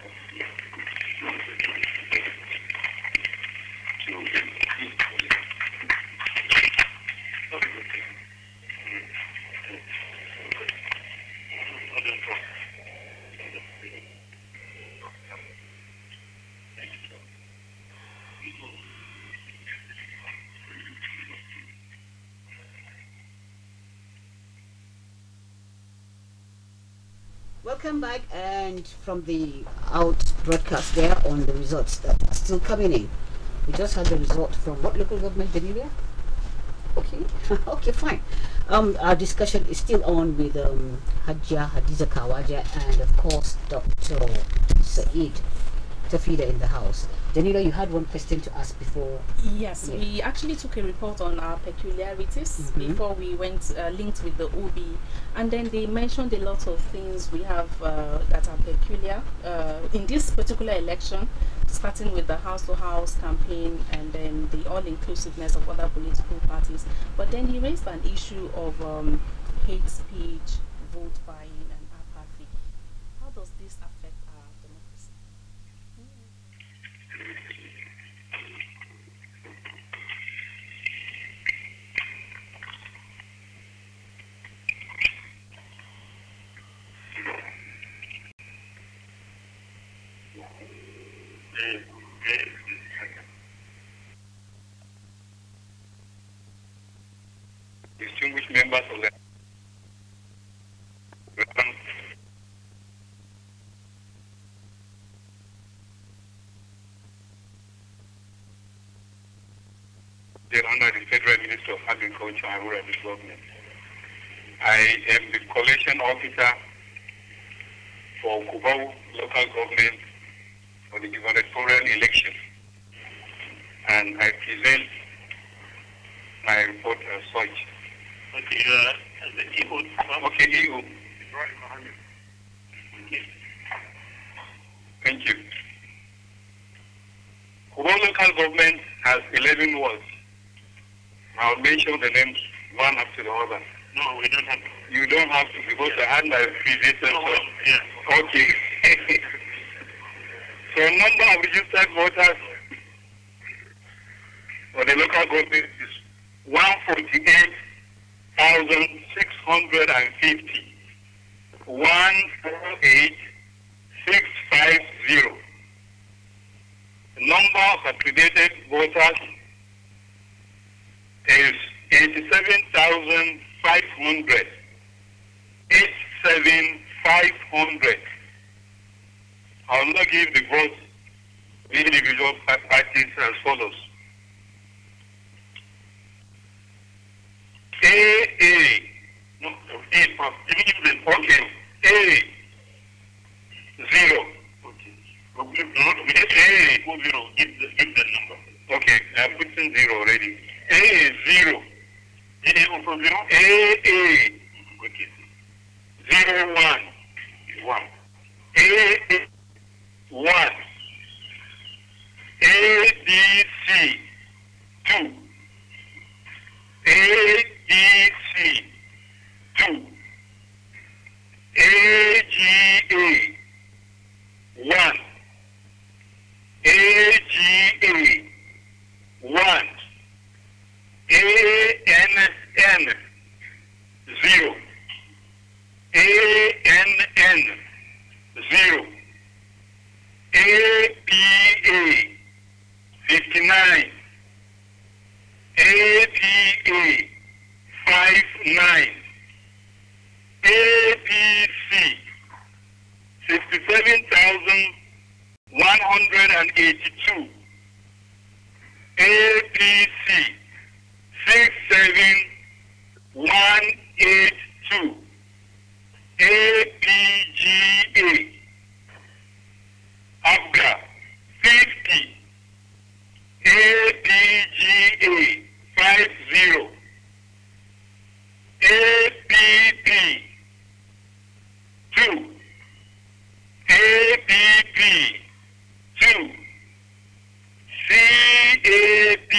Welcome back, and from the out broadcast there on the results that are still coming in. We just had the result from what local government, Benevia? Okay, okay, fine. Our discussion is still on with Hajia Hadiza Kawaja and of course Dr. Said Tafida in the house. Danilo, you had one question to ask before. Yes, we actually took a report on our peculiarities before we went linked with the OB, and then they mentioned a lot of things we have that are peculiar in this particular election, starting with the house-to-house campaign and then the all-inclusiveness of other political parties. But then he raised an issue of hate speech, vote buying, and apathy. How does this affect our democracy? Distinguished members of the under the Federal Ministry of Agriculture and Rural Development. I am the collection officer for Kubau local government for the gubernatorial election, and I present my report as such. Okay, the EU. Okay, EU. Thank you. Kubau local government has 11 wards. I'll mention the names one after the other. No, we don't have to. You don't have to because I had my previous answer. Yeah. Okay. So number of registered voters for the local government is 148,650. 148,650. The number of accredited voters is 87,500. 87,500. I will not give the vote to individual parties as follows. AA. No, A first. Okay. A. 0. Okay. Give the number. Okay, I'm putting 0 already. A is 0. A also 0? A. Okay. 0, 1 is 1. A 1. ADC 2. ADC 2. AGA 1. AGA 1. ANN 0. ANN 0. APA 59. APA 59. APC 67,182. APC 67182. APGA ABGA 50. APGA 50. APP 2. APP 2. CAP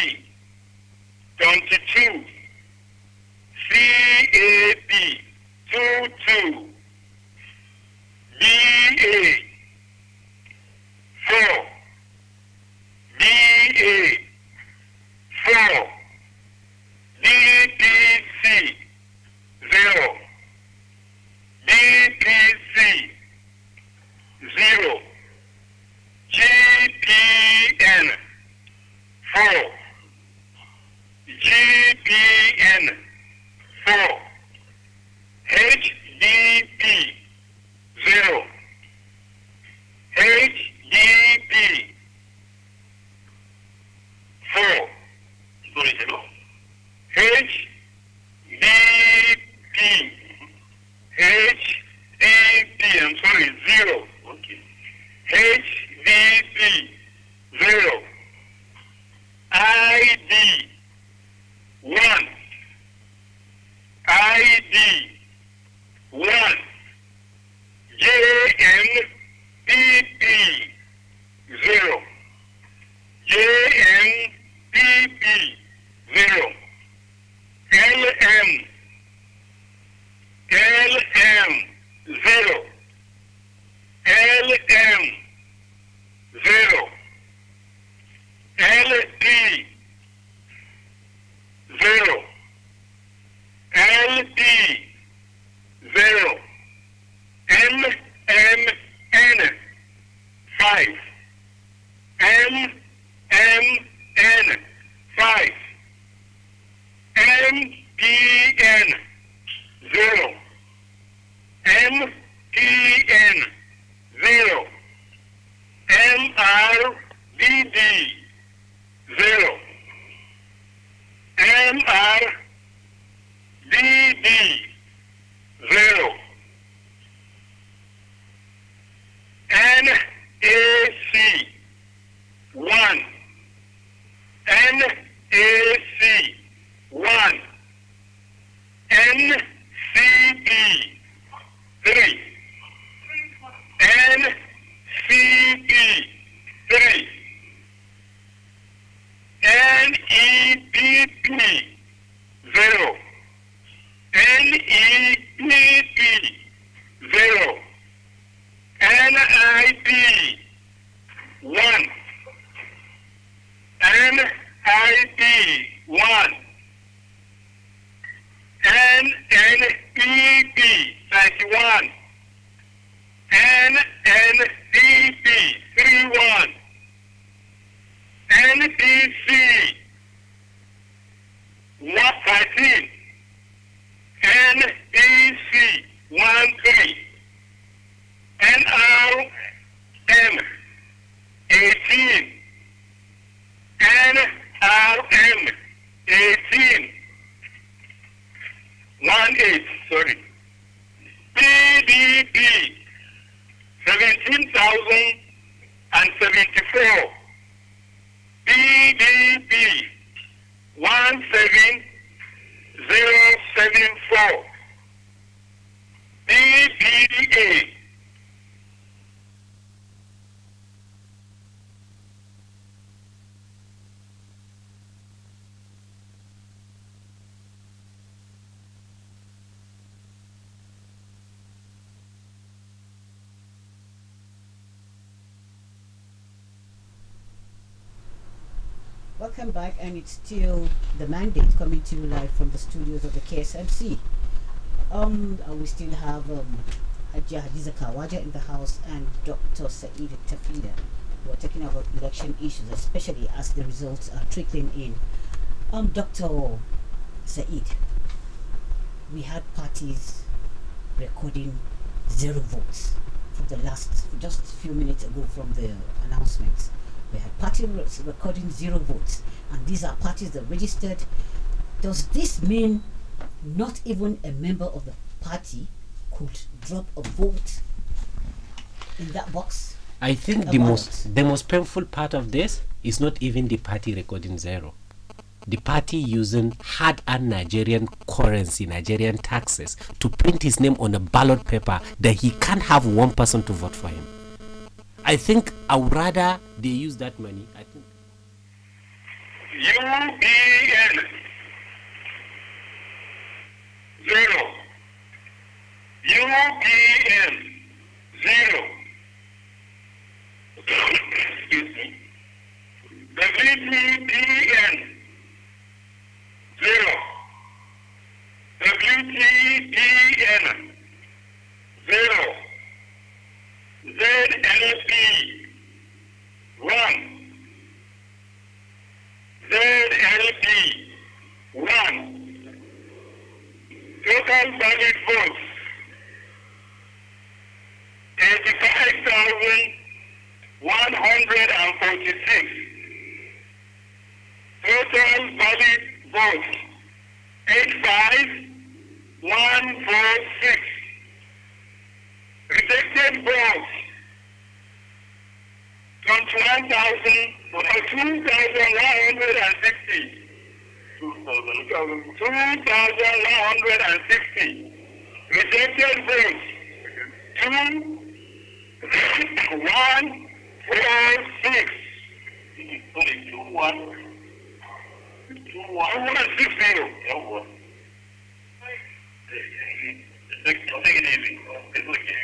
22. CAP 22. BA 4. BA 4. DPC 0. DPC 0. GPN 4. GPN 4. HDP 0. HDP 4. Sorry, hello. HDP HDP 0, ID 1, ID 1, JMPP 0, JMPP 0, LM 0, LM 0, LD 0, LD 0, MMN 5, MMN 5, MPN 0, MPN 0, MRBD 0, MRBD 0, NAC 1, NAC 1, NCP 3, NCP 3, NEPP 0, NEPP 0, NIP 1, NIP 1, NNPP 91, NNPP 31, NPC 13, NPC 13, NRM 18, NRM 18, 18, sorry, PDP 17,074, PDP 17074, PDA Welcome back, and it's still The Mandate coming to you live from the studios of the KSMC. We still have Hajia Hadiza Kawaja in the house and Dr. Saeed Tafida. We're talking about election issues, especially as the results are trickling in. Dr. Saeed, we had parties recording 0 votes for the last, just a few minutes ago from the announcements. We had parties recording 0 votes, and these are parties that registered. Does this mean not even a member of the party could drop a vote in that box? I think the most painful part of this is not even the party recording 0. The party using hard-earned Nigerian currency, Nigerian taxes, to print his name on a ballot paper that he can't have one person to vote for him. I think I would rather they use that money. I think UPN 0, UPN 0, excuse me, WTPN 0, WTPN 0, ZLP 1, ZLP 1, total valid votes 85,146, total valid votes 85,146, rejected votes 21,000 or 2,160. 2,160. Rejected votes. 2,146. Sorry, 2,160. Take it easy. It's okay.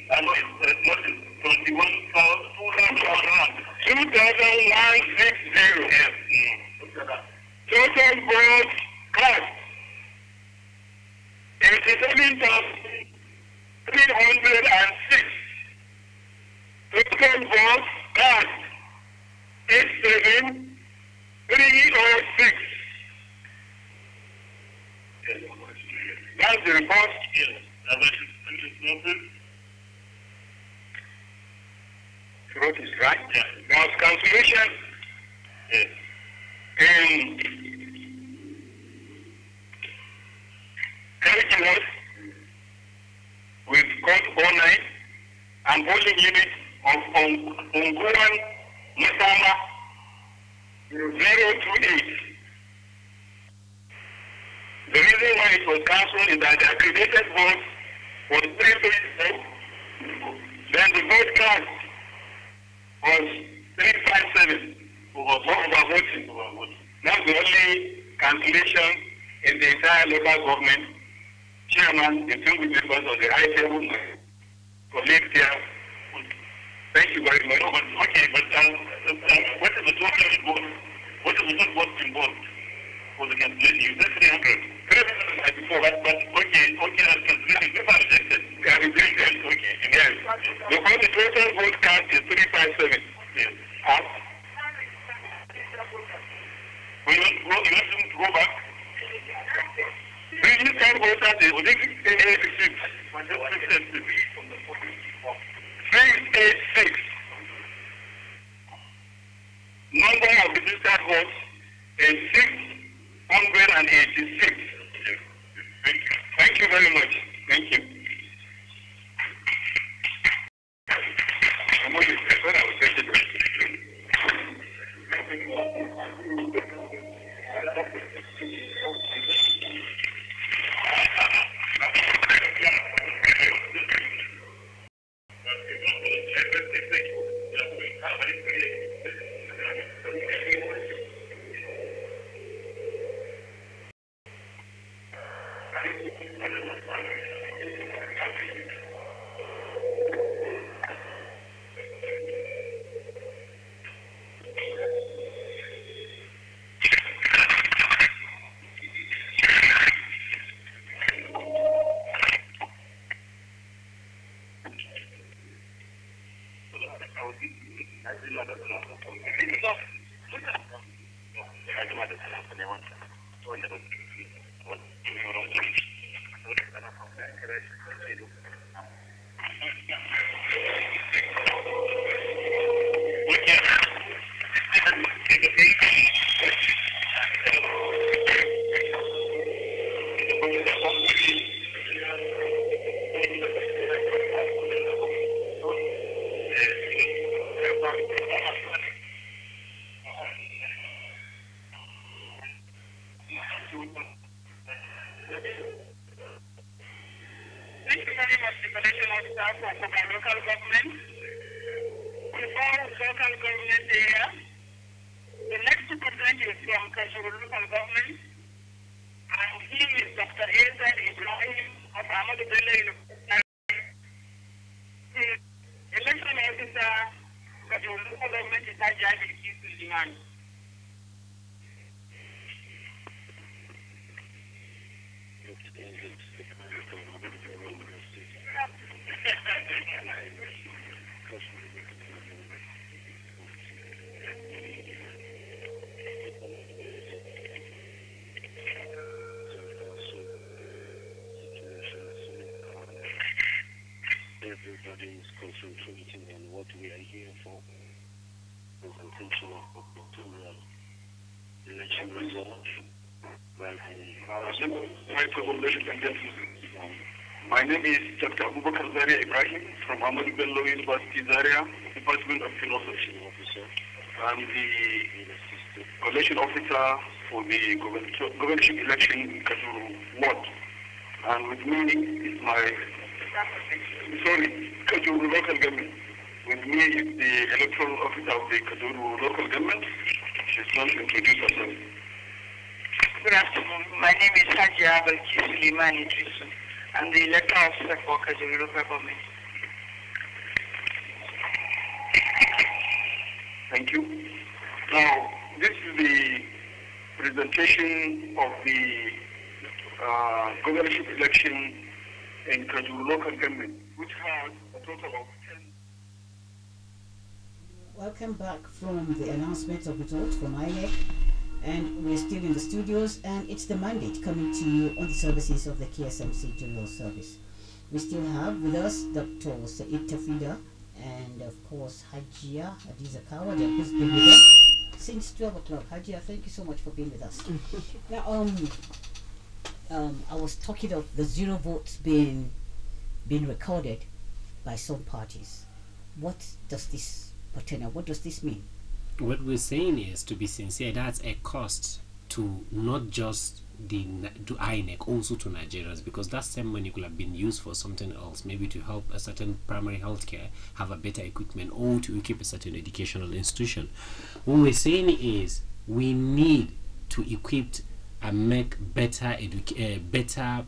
I know it's not 21,160. Yes. Total votes cast 87,306. Total votes cast 87,306. That's the report. Yes. Vote is right. Yes. Now cancellation. Yes. And carriage was with code 09 and polling unit of Unguan Masama 028. The reason why it was cancelled is that the accredited vote was 334. Then the vote cast was 357. Overvoting. That's the only cancellation in the entire local government. Chairman, the two members of the high table colleagues here. Thank you very much. Okay, but what is the total vote? What is the total vote involved for the cancellation? You said 300. 300 before, but okay, that's cancellation. People are rejected. They are rejected. Okay, yes. Because the total vote cast is 357. Yes. You want to go back? Registered voters is 686. 686. Number of registered votes is 686. Thank you very much. Thank you. Everybody is concentrating on what we are here for. Presentation of electoral election results by the My name is Dr. Abubakar Zaria Ibrahim from Ahmadu Bello University Zaria, Department of Philosophy. I'm the election officer for the governorship election in Kajuru Ward. And with me is Kajuru local government. With me is the electoral officer of the Kajuru local government. She's going to introduce herself. Good afternoon. My name is Hajia Balki Suleiman Idrisu. I'm the electoral officer for Kajuru local government. Thank you. Now, this is the presentation of the governorship election in Kajuru local government, which has a total of 10. Welcome back from the announcement of results from INEC, and we're still in the studios, and it's the mandate coming to you on the services of the Ksmc General Service. We still have with us Dr. Said Tafida and of course Hajia Adiza Kawaja, who's been with us since 12 o'clock. Hajia, thank you so much for being with us. Now, I was talking of the zero votes being recorded by some parties. What does this portend? What does this mean? What we're saying is, to be sincere, that's a cost to not just to INEC, also to Nigerians, because that same money could have been used for something else, maybe to help a certain primary health care have a better equipment, or to equip a certain educational institution. What we're saying is we need to equip and make better better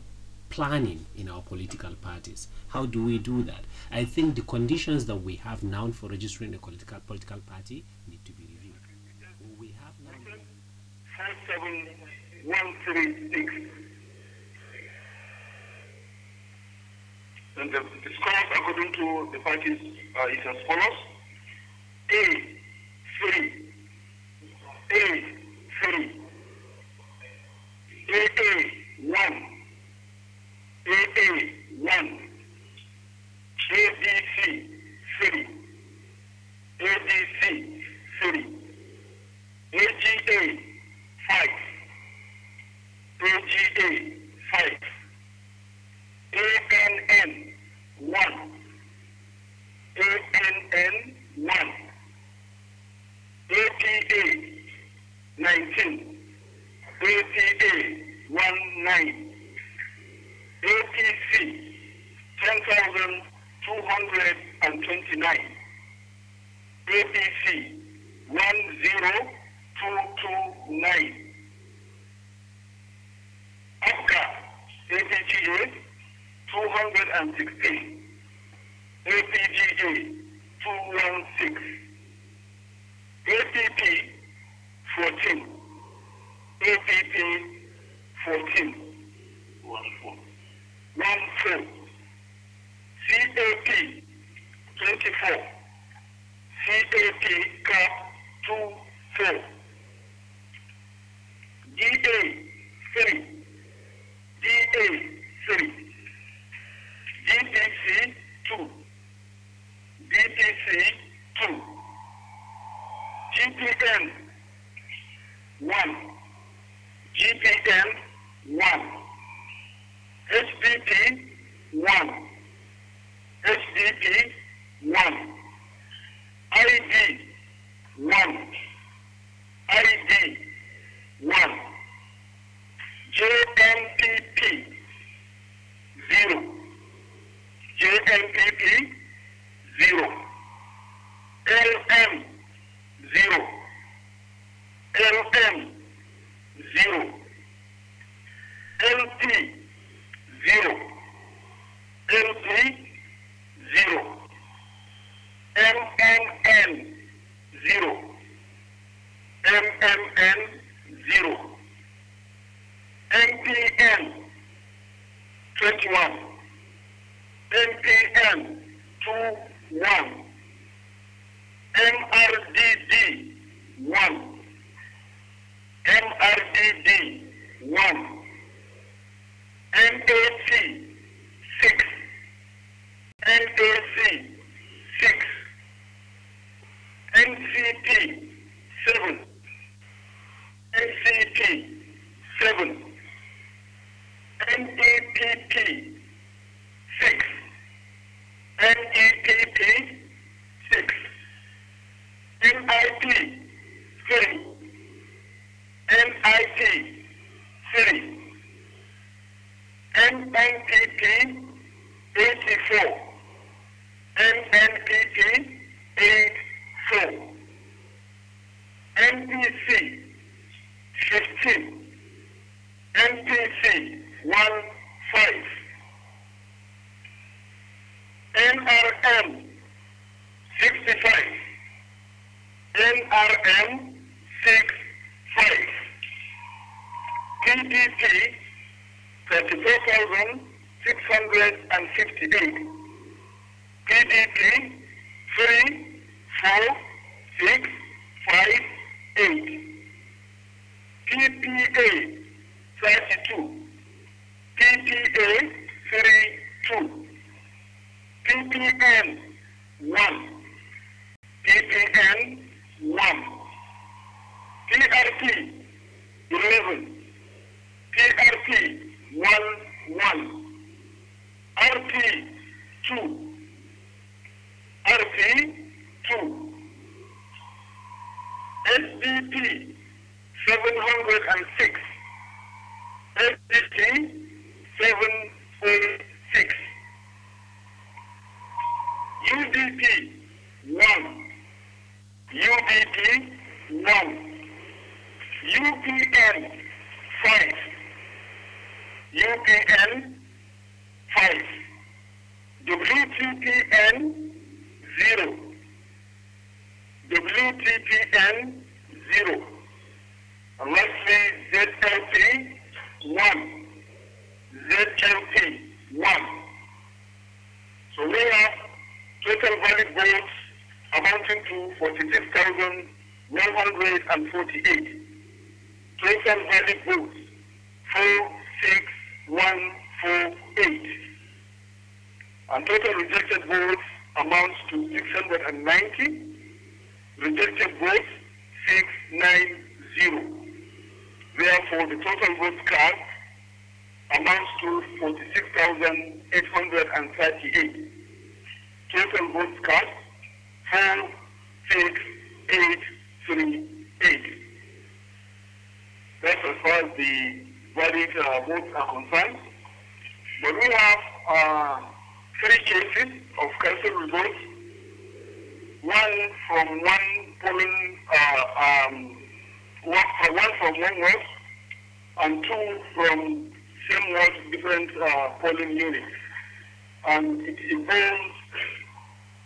planning in our political parties. How do we do that? I think the conditions that we have now for registering a political party need to be reviewed. We have now 57136. And the scores according to the parties is as follows: A3, A3, AA1, AA1, ADC 3, ADC 3, AGA 5, AGA 5, ANN 1, ANN 1, APA 19, APA 19, APC 10,229, APC 10229, APGA 216, APGA 216, APP 14, APP 14, 14, CAP 24, CAP cap 24, DA 3, DA 3, DPC 2, DPC 2, GPN 1, GPN 1, HDP 1, HDP 1, ID 1, ID 1, JNPP 0, JNPP 0, LM 0, LM 0, LP 0, LP 0, MMN 0, MMN 0, MPN 21, MPN 21, MRDD 1, MRDD 1, NAC 6, NAC 6, NCP 7, NCP 7, NAPP 84. MPC 15. MPC 15. NRM 65. NRM 65. PDP 34,658. PDP 3, 4, 6, 5, 8. PPA 32. PPA 3, 2. PPN 1. PPN 1. PRP 11. PRP 1, 1. RP 2. RP 2. SDP 706. SDP 706. UDP 1. UDP 1. UPN 5. UPN 5. WTPN 0. WTPN 0. And lastly, ZLP 1. ZLP 1. So we have total valid votes amounting to 46,148. Total valid votes 46148. And total rejected votes amounts to 690. Rejected votes 690. Therefore, the total votes cast amounts to 46,838. Total votes cast 46838. That's as far as the valid votes are concerned. But we have 3 cases of cancelled results. One from one polling, one from one ward, and 2 from same ward, different polling units. And it involves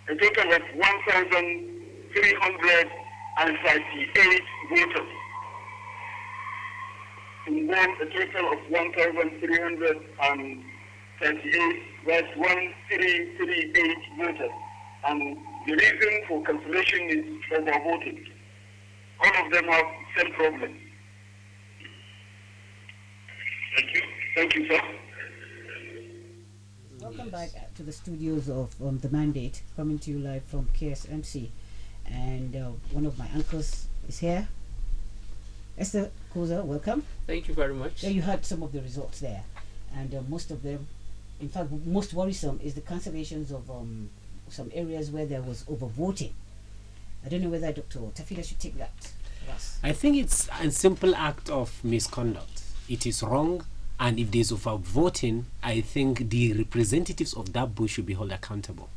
a total of 1,338 voters. Involves a total of 1,338, that's 1,338 voters. And the reason for cancellation is overvoting. All of them have same problem. Thank you. Thank you, sir. Welcome back to the studios of The Mandate, coming to you live from Ksmc. And one of my uncles is here. Esther Koza, welcome. Thank you very much. Yeah, you had some of the results there. And most of them, in fact, most worrisome is the cancellations of some areas where there was overvoting. I don't know whether Dr. Tafila should take that for us. I think it's a simple act of misconduct. It is wrong, and if there's overvoting, I think the representatives of that bush should be held accountable.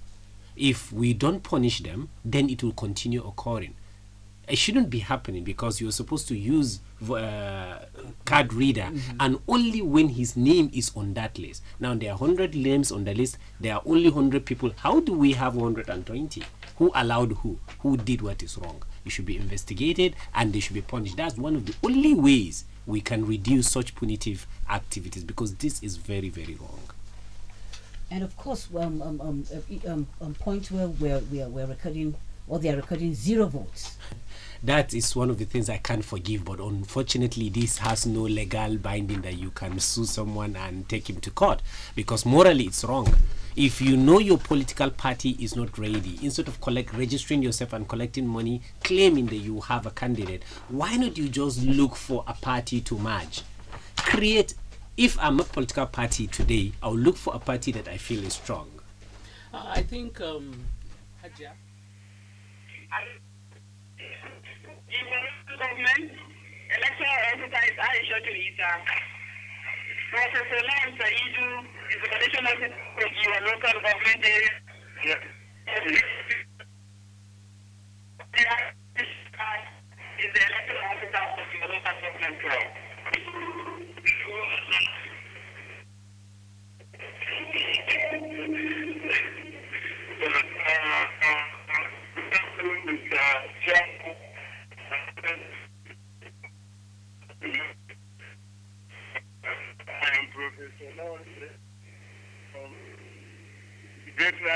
If we don't punish them, then it will continue occurring. It shouldn't be happening because you're supposed to use card reader, and only when his name is on that list. Now there are 100 names on the list, there are only 100 people. How do we have 120? Who allowed who? Who did what is wrong? It should be investigated and they should be punished. That's one of the only ways we can reduce such punitive activities, because this is very, very wrong. And of course, point where we're recording, or they are recording 0 votes. That is one of the things I can't forgive, but unfortunately this has no legal binding that you can sue someone and take him to court, because morally it's wrong. If you know your political party is not ready, instead of registering yourself and collecting money, claiming that you have a candidate, why not you just look for a party to merge? Create, if I'm a political party today, I'll look for a party that I feel is strong. I think, Hajia. Government, electoral officer is Aisha to Ita. Professor Lance Iju is the additional of your local government area. Yeah.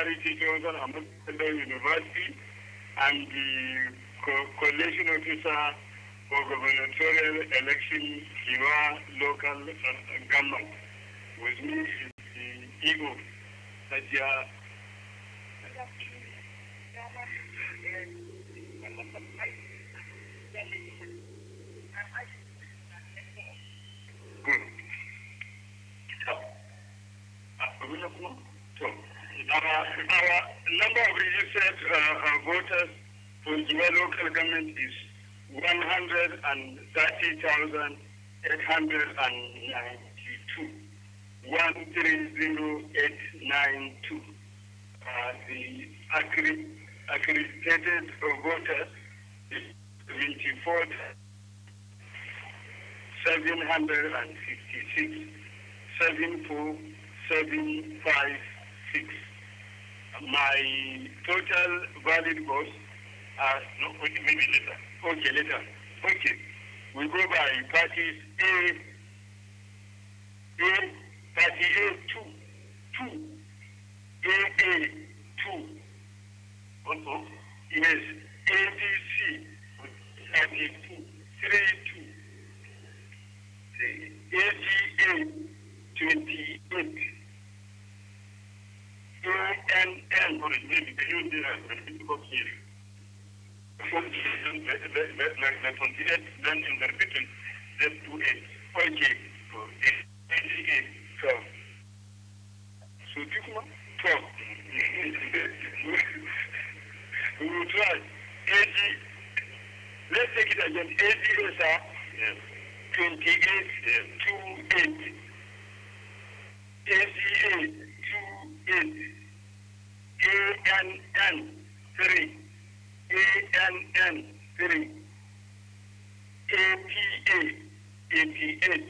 primary teachers at Ahmadu University and the coalition officer for gubernatorial election, Kiwa local government. With me is the Igbo, Sajia. Good. Our number of registered voters for Jiwa local government is 130,892. 130892. The accredited voters is 24,756. 74756. My total valid votes are no, maybe later. Okay, later. Okay. We go by parties party A 2, AA 2. Also, yes, ABC 32, 32. AGA 28. ANN, or maybe the union has been difficult here. 28, then in the repeating, then 28. Okay, so AGA 12. So this one, 12. We will try. AG, let's take it again. AGA, sir. Yes. 28, 28. AGA 28. ANN 3. ANN 3. APA 88.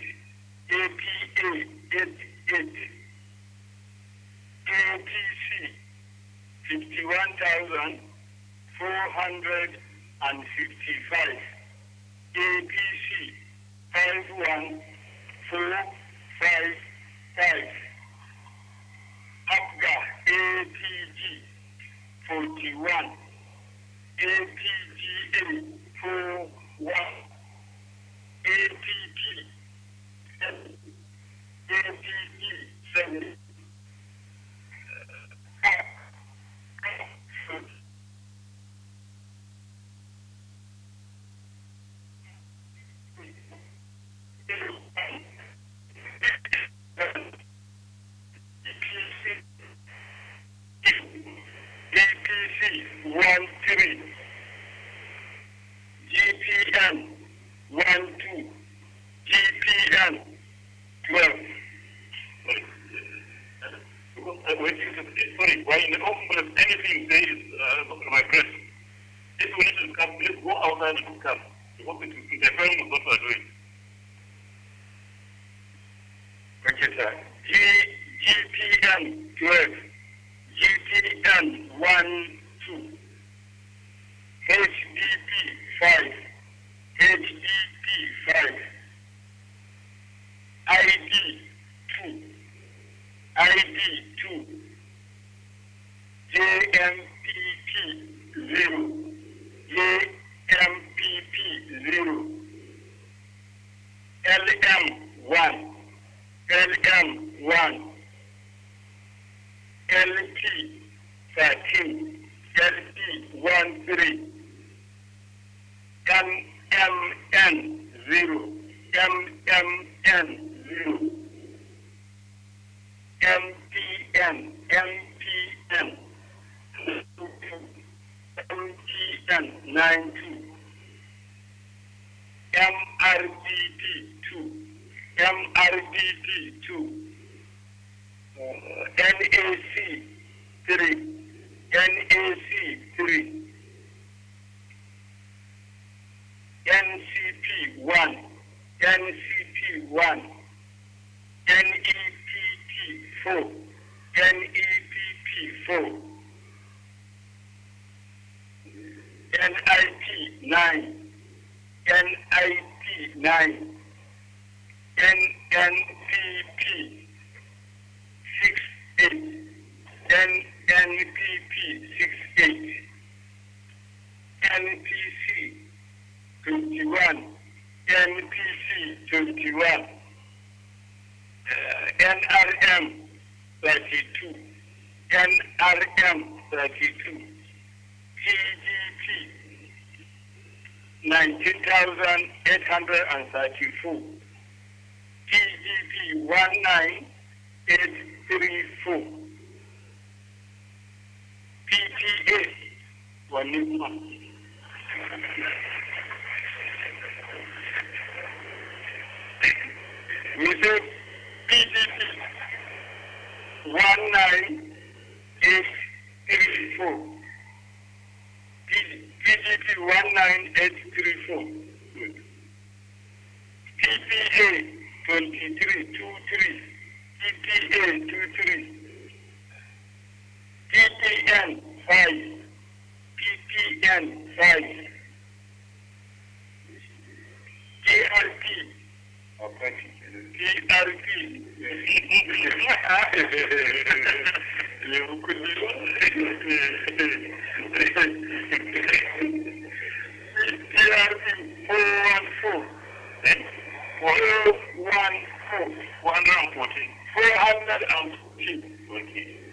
APA 88. APC 51,455. APC 51455. APGA APG 41. APGA 41. APP 7. APP 7. APC 13. GPN 12. GPN 12. Sorry, why in the open anything there is my press. If we need to come, let's go outside and come. The film is what we're doing. Okay, sir. GPN 12. GPN 12. HDP 5. HDP 5. ID 2. ID 2. JMPP 0. JMPP 0. LM 1. LM 1. LP 13. LP 13. MMN 0. MMN 0. MPN 92. MRDD 2. MRDD 2. NAC 3. NAC 3. NCP 1. NCP 1. NEPP 4. NEPP 4. NIP 9. NIP 9. NNPP 6 8. NPP 68, NPC 21, NPC 21, NRM 32, NRM 32, TGP 19,834, TGP 19834, PTA 1. We say PGP 19834. PGP 19834. PPA 2323. PPA 23. PPN 5. PPN 5. TRP. TRP. TRP 414. 414.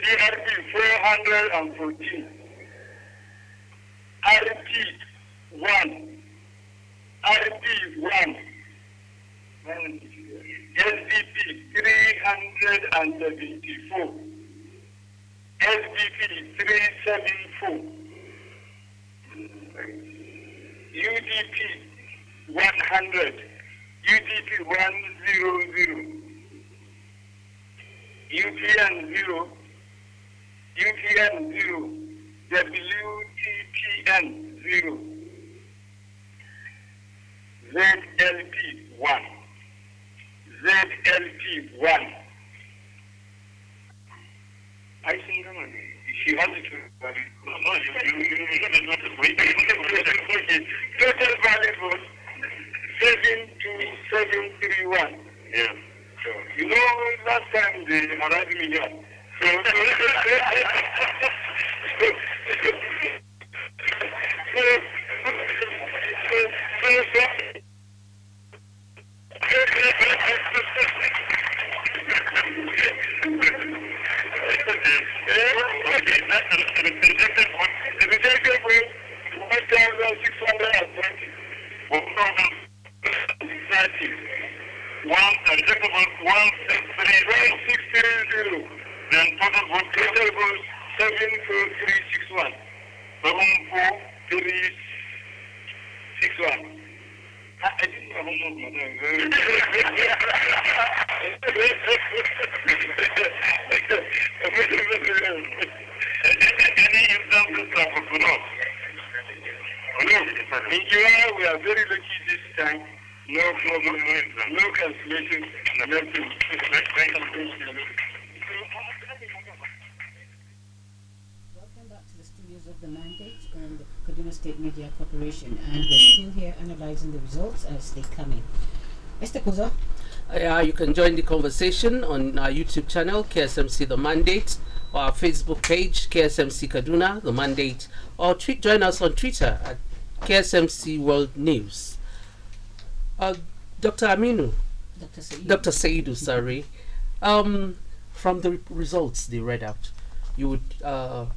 TRP 414. RP 1. RP 1. SDP 374. SDP 374. UDP 100. UDP 100. UPN 0. UPN 0. WTPN 0. ZLP 1. ZLP 1. I think she has it. No, you total valid vote 72731. Yeah. So, you know, last time they arrived me here. Then total vote 74361. 74361. I didn't know homework, madam. Any example for us? In July, we are very lucky this time. No problem, no cancellation, nothing. Welcome back to the studios of The Mandate and the Kaduna State Media Corporation, and we're still here analyzing the results as they come in. Mr. Kuza? You can join the conversation on our YouTube channel, Ksmc The Mandate, or our Facebook page, Ksmc Kaduna The Mandate, or join us on Twitter at Ksmc World News. Dr. Aminu, Dr. Saidu, sorry, from the results they read out, you would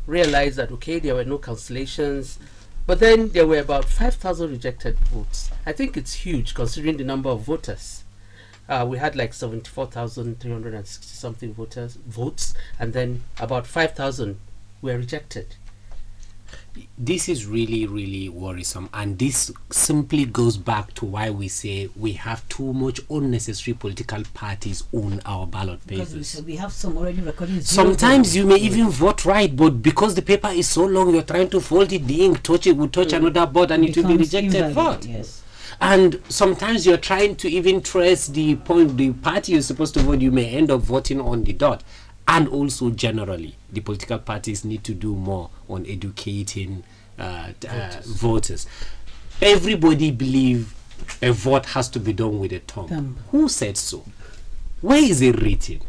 realize that, okay, there were no cancellations, but then there were about 5,000 rejected votes. I think it's huge considering the number of voters. We had like 74,360 something votes, and then about 5,000 were rejected. This is really, really worrisome, and this simply goes back to why we say we have too much unnecessary political parties on our ballot papers. Because we have some already recording. Sometimes you may even vote right, but because the paper is so long, you're trying to fold it, the ink, touch it, will touch another board, and it will be rejected vote. Yes. And sometimes you're trying to even trace the party you're supposed to vote, you may end up voting on the dot. And also generally, the political parties need to do more on educating voters. Everybody believes a vote has to be done with a thumb. Who said so? Where is it written?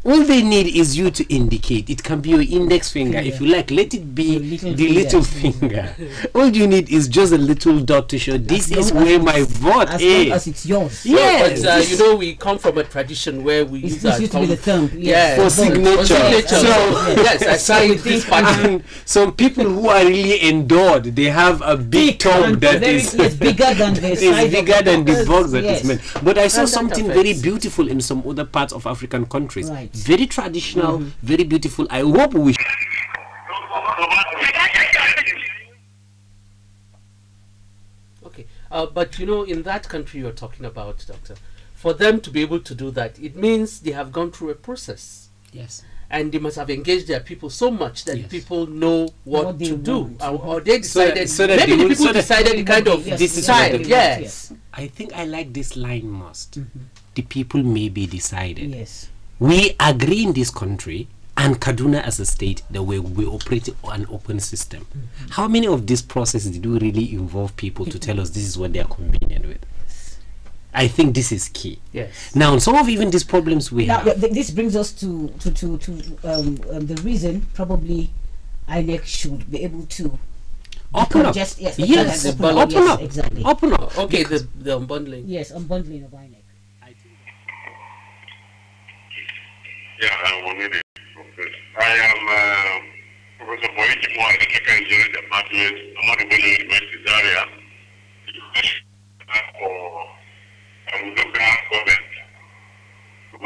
all they need is you to indicate. It can be your index finger. If you like, let it be the little finger. All you need is just a little dot to show this is where my vote is. As long as it's yours. Yes. But you know, we come from a tradition where we use our used to be the thumb. For signature. So yes, I signed this party. Some people who are really endured, they have a big thumb that is bigger than the is bigger than the box that yes. is meant. But I saw And that something affects. very beautiful in some other parts of African countries. Right. Very traditional, very beautiful. I hope we Okay, but you know, in that country you're talking about, Doctor, for them to be able to do that, it means they have gone through a process. Yes. And they must have engaged their people so much that Yes. people know what they to do, want. or they decided. so that maybe they the will- people so that- decided the kind of this is style. what they Yes. I think I like this line most. The people may be decided. Yes. We agree in this country and Kaduna as a state that we operate an open system. How many of this process did we really involve people to tell us this is what they are convenient with? I think this is key. Yes. Now, some of even these problems we Now, have. this brings us to the reason probably INEC should be able to Open up. Just, yes, Yes, exactly, open yes, up. exactly. Open up. Okay, the unbundling. Yes, unbundling of INEC. Yeah, I'm on it. I am Professor Boyki Moore, Electrical Engineering Department, Amadu University area, for local government, for the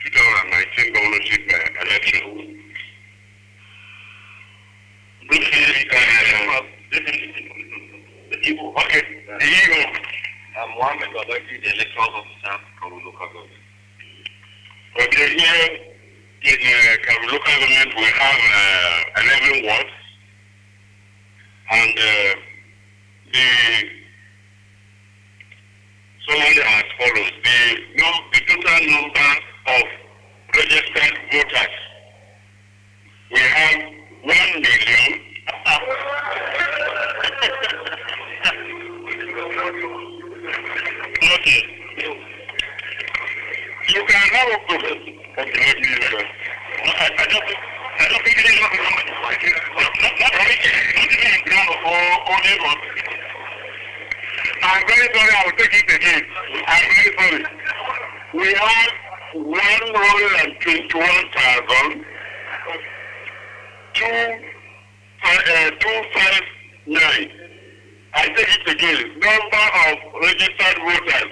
2019 governorship election. Okay, the Eagle. I'm Mohammed Wadaki, the electoral officer for the local government. Okay, here in Karu local government we have 11 wards, and summary as follows: the total number of registered voters, we have 1 million. Okay. You can have a problem. Okay, let me I don't think it is not I'm very sorry, I will take it again. I'm very sorry. We have 259. I take it again. Number of registered voters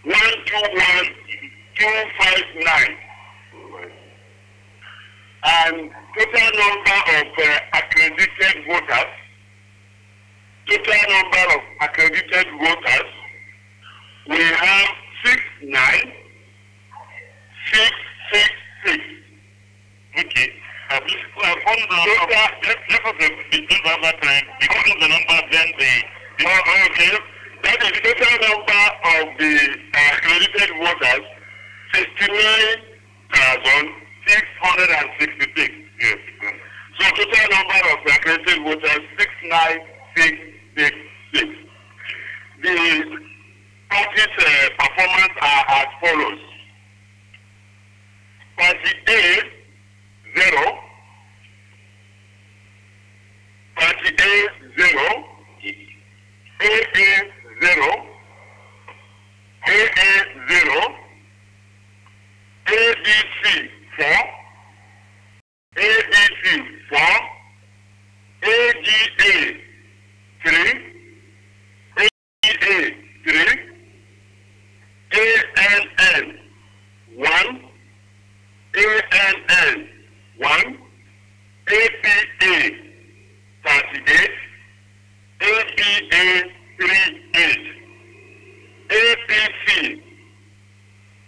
121,259. And total number of accredited voters. Total number of accredited voters. We have 69666. Okay. Let us because of the number, then okay. That is the total number of the accredited voters, 69,666. Yes. So total number of accredited voters, 69666. The party's performance are as follows. Party A, 0. Party A, 0. AA, 0. AA, 0. ABC, 4. ABC, 4. AGA, 3. AGA, 3. ANN, 1. ANN, 1. APA, 38. APA, 38. APC,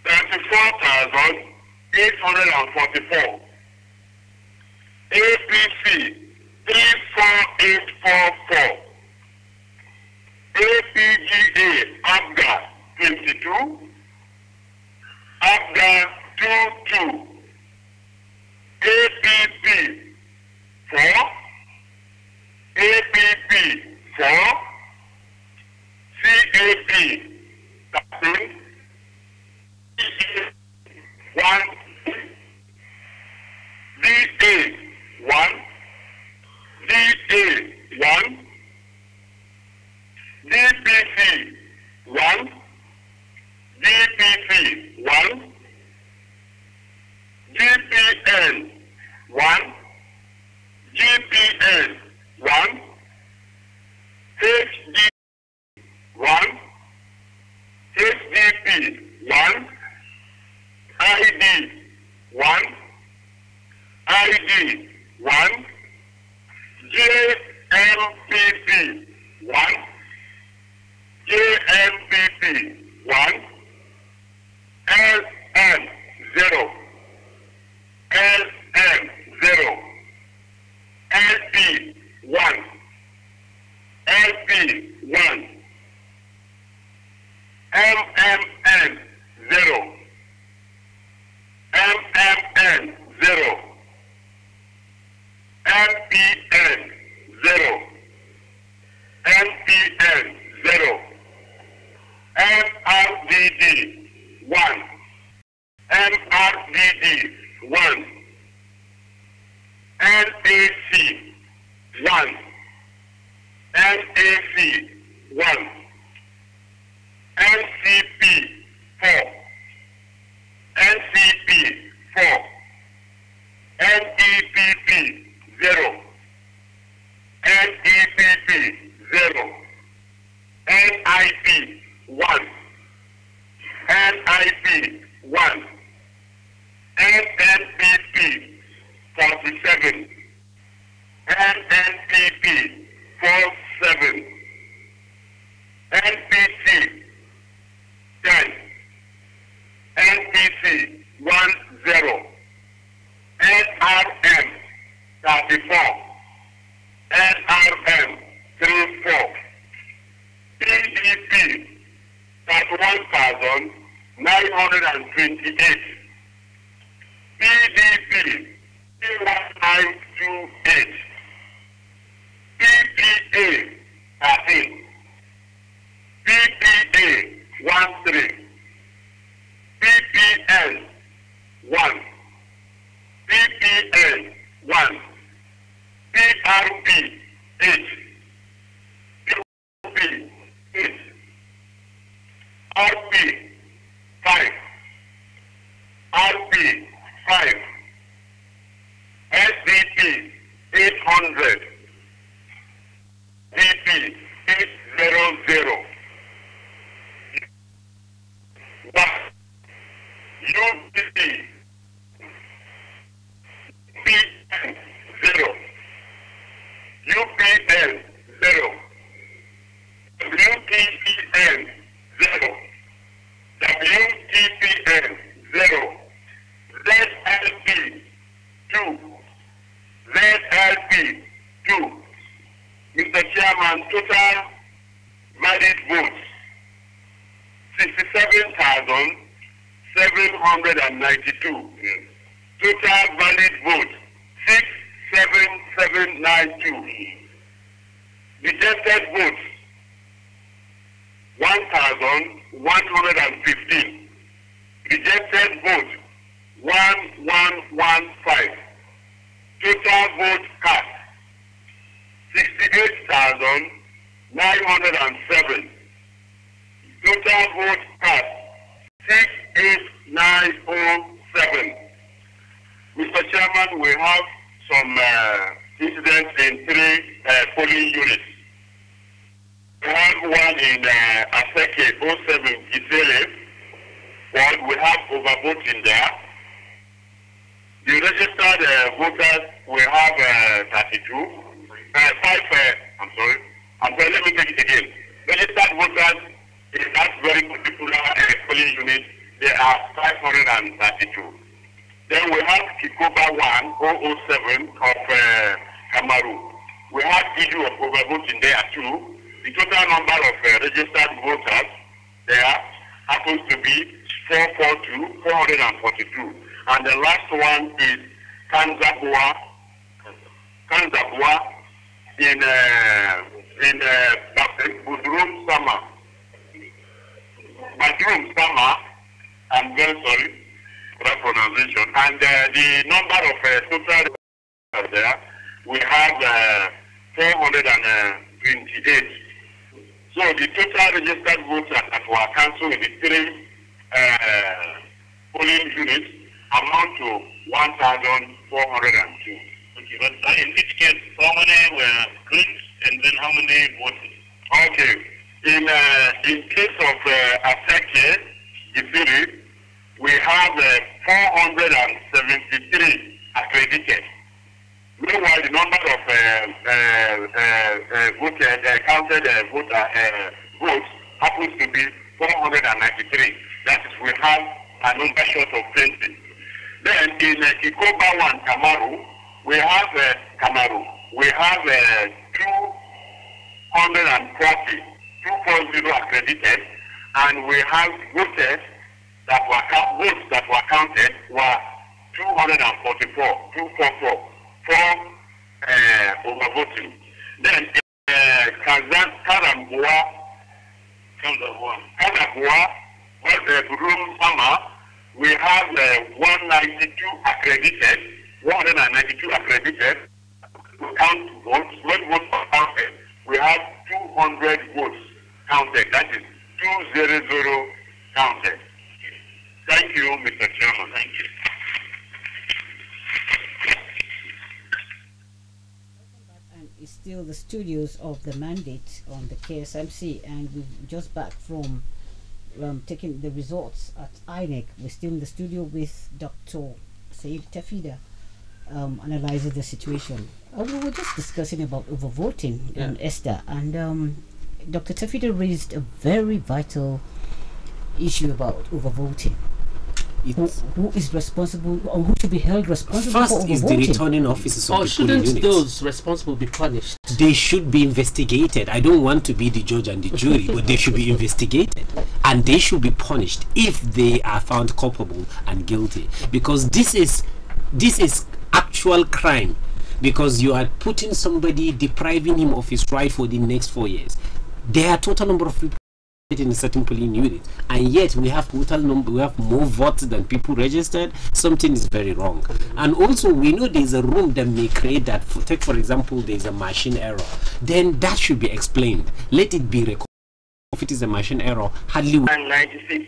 34,844. APC, 34844. APGA, ABGA, 22. ABGA, 22. APP, 4. APP, 4. CAP, 13. 1. JPP 1, JMPP 1, LM 0, LM 0, LP 1, LP 1, MMN 0, MMN 0, MPN 0, MPN 0, MRDD 1, MRDD 1, NAC 1, NAC 1, NCP 4, NCP 4, NEPP 0, NEPP 0, NIP 1, NIP 1, NNPP 47, NNPP 47, NPC 10, NPC 10, NRM 34, NRM 34, PDP 31,928, PDP 1928, PPA 13, PPA 13, PPN 1, PPN 1, PRP 8, PRP 8, RP 5, RP 5, SDP 800, DP 800, 1, UPP PN 0, UPN 0, WTPN 0, WTPN 0, ZLP 2, ZLP 2. Mr. Chairman, total valid votes 67,792. Total valid votes 67792. Rejected votes 1,115. Rejected votes 1115. Total vote cast 68,907. Total vote cast 68907. Mr. Chairman, we have some incidents in 3 polling units. We have one in Aseke 07 Gisele. We have overvoting there. The registered voters, we have 32. Let me take it again. Registered voters in that very particular polling unit, there are 532. Then we have Kikoba 1007 of Kamaru. We have issue of overvoting there too. The total number of registered voters there happens to be 442. And the last one is Kanzabua in Budrum Sama. I'm very sorry for that pronunciation. And the number of total there, we have 428. So the total registered voters that were cancelled in the 3 polling units amount to 1,402. Okay, but in each case, how many were green and then how many voted? Okay, in case of Aseke, Ifiri, we have 473 accredited. Meanwhile, the number of counted votes happens to be 493. That is, we have a number short of 20. Then in Ikoba 1, Kamaru, we have 240 accredited, and we have votes that were counted were 244 for overvoting. Then Karabua, Burum Sama, we have 192 accredited. We count votes. When votes are counted, we have 200 votes counted. That is 200 counted. Thank you, Mr. Chairman. Thank you. And it's still the studios of the mandate on the KSMC, and we're just back from taking the results at INEC. We're still in the studio with Dr. Said Tafida, analyzing the situation. We were just discussing about overvoting, and Esther, and Dr. Tafida raised a very vital issue about overvoting. Who is responsible, or who should be held responsible for overvoting? First is the returning officers of the shouldn't polling units. Those responsible be punished? They should be investigated. I don't want to be the judge and the jury, but they should be investigated, and they should be punished if they are found culpable and guilty, because this is actual crime, because you are putting somebody, depriving him of his right for the next 4 years. There are total number of people in a certain polling unit, and yet we have more votes than people registered. Something is very wrong. And also, we know there's a room that may create that. Take for example, there's a machine error. Then that should be explained. Let it be recorded. If it is a machine error, hardly 96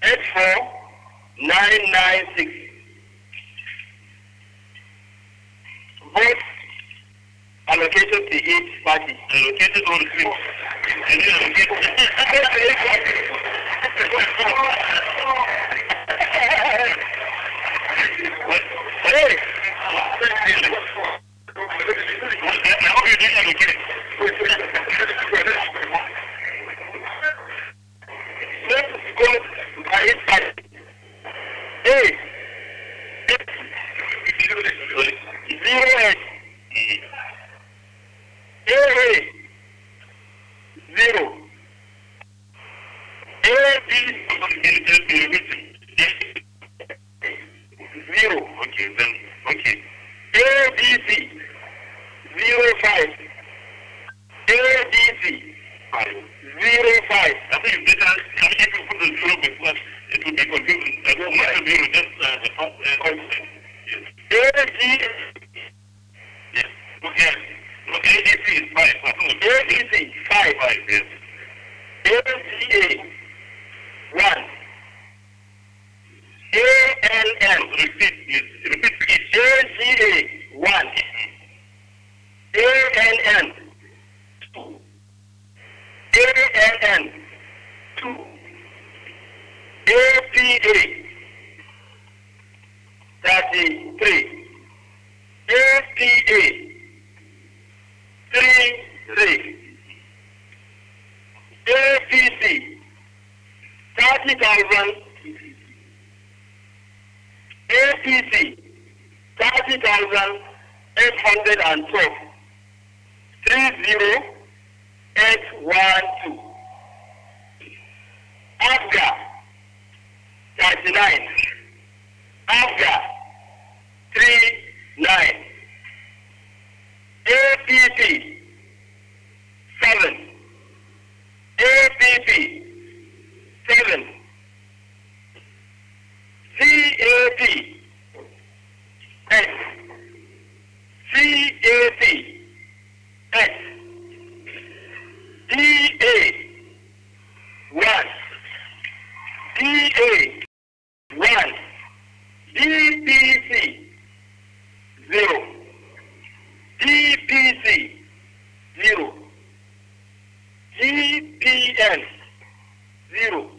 84996 votes allocated to each party. Allocated on screen. Let's go by each party. A 08. Zero. Zero. Okay, then. Okay. ABC 05. ABC 05. I think it's better. Can you put the zero because it will be confusing? I don't want to be just the constant. AG. Yes. Okay. ADC is 5. ADC 5. Yes. ACA 1. ALN. Repeat please. ACA 1. ALN 2. ALN 2. APA 33. APA 3. APC 30,000. APC 30,812. 30812. AFGA 39. AFGA 39. APP 7. APP 7. CAP X. CAP X. DA 1. DA 1. DPC 0. DPC 0. GPN 0.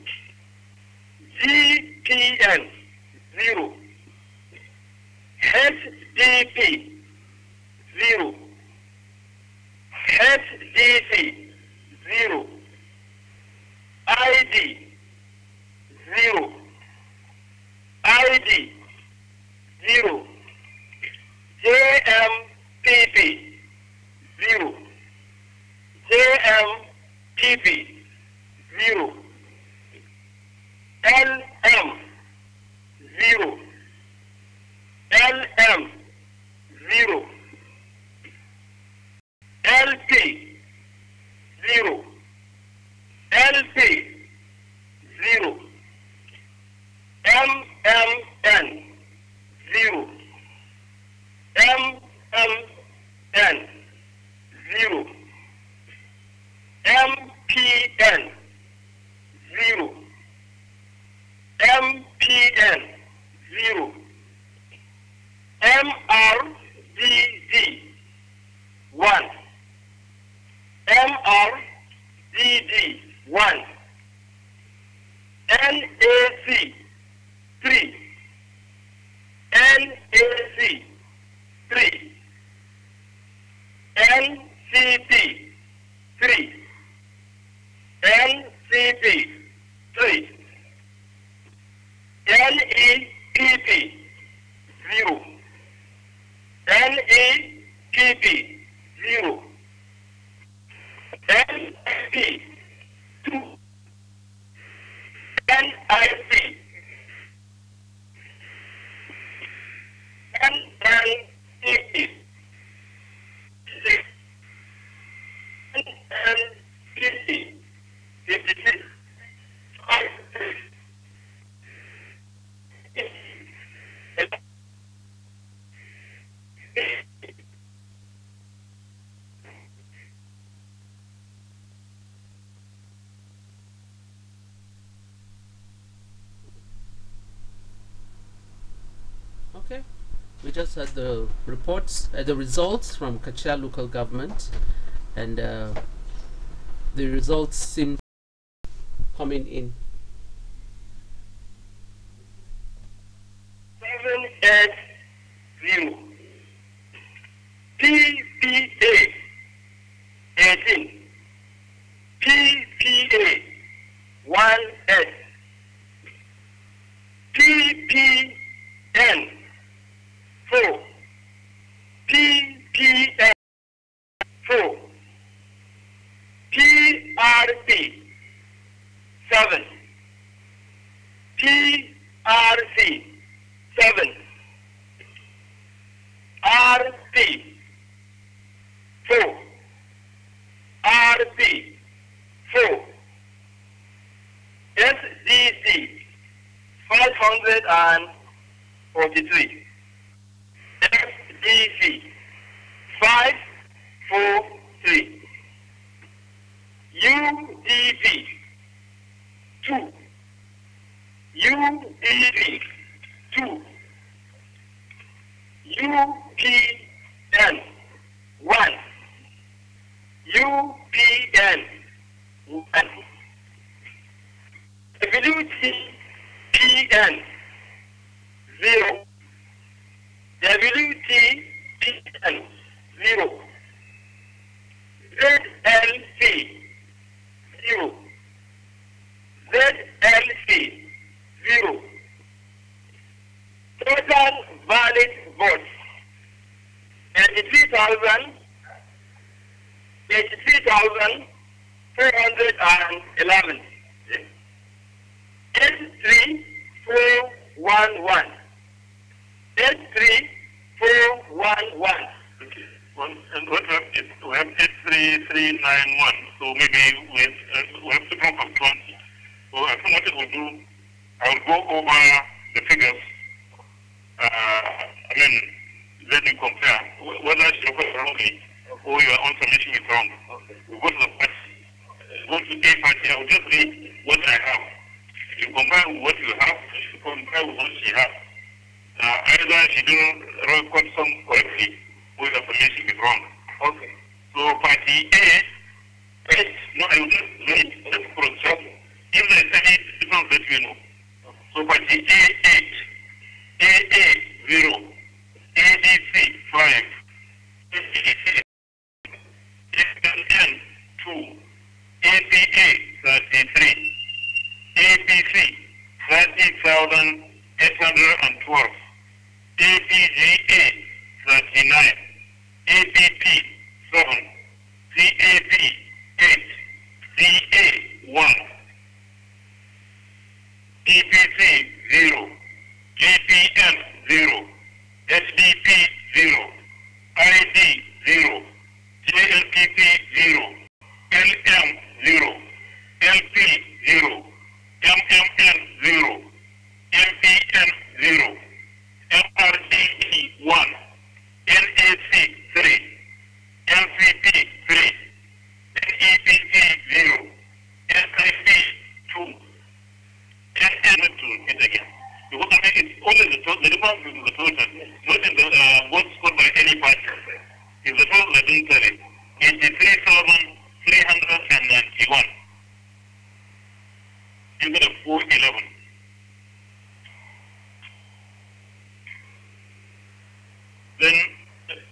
GPN 0. HDP 0. HDC 0. ID 0. ID 0. JMPP 0. JMPP 0. LM 0. LM 0. LP 0. LP 0. MMN 0. MMN 0. MPN 0. MPN 0. MRDD 1. MRDD 1. NAC 3. NAC 3. NCP 3. NCP 3. NEPP 0. NEPP 0. NIP 2. NIP NNEP 6. NNPP 56. Okay, we just had the reports, the results from Kachia local government, and the results seem coming in. 780. PPA 18. PPA 1S. PPN 4. PPN 4. PRP 7. PRC 7. RP 4. RP 4. SDC 543. SDC 543. UDP 2. UDP 2. UPN 1. UPN 1. WTPN 0. WTPN 0. ZLC 0. ZLC 0. Total valid votes 83,411. 83411. 83411. Okay. Well, and what we have is we have 83391. So maybe we have to come from 20. So I think what it will do, I will go over the figures. I mean, then you compare whether she offers wrongly or your own submission is wrong. Okay. We go to the first, go to A party. I will just read what I have. You compare with what you have, you compare with what she has. Either she didn't record some correctly or your submission is wrong. Okay. So party A, no, I will just read, just cross-check. If there is any difference that you know. So party A, 8. AA 0, ADC 5, 0, LM 0, LP 0, MMN 0, MPN 0, MRDE 1, NAC 3, NCP 3, NEPT 0, SIP 2, NN to it again. Because I mean, it's only the difference between the total, not in the votes scored by any party. It's the total that didn't tell it. 83,391 instead of 411. Then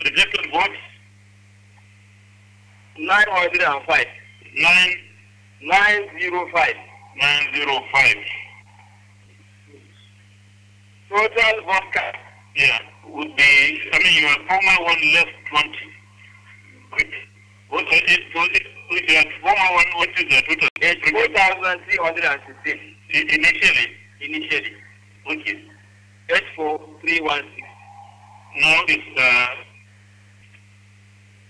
rejected votes 905. 905. 905. Total vote cast, yeah, would be, I mean, your former one left 20. What is your former one, what is the total? 84,316. Initially. Okay. 84316. Now it's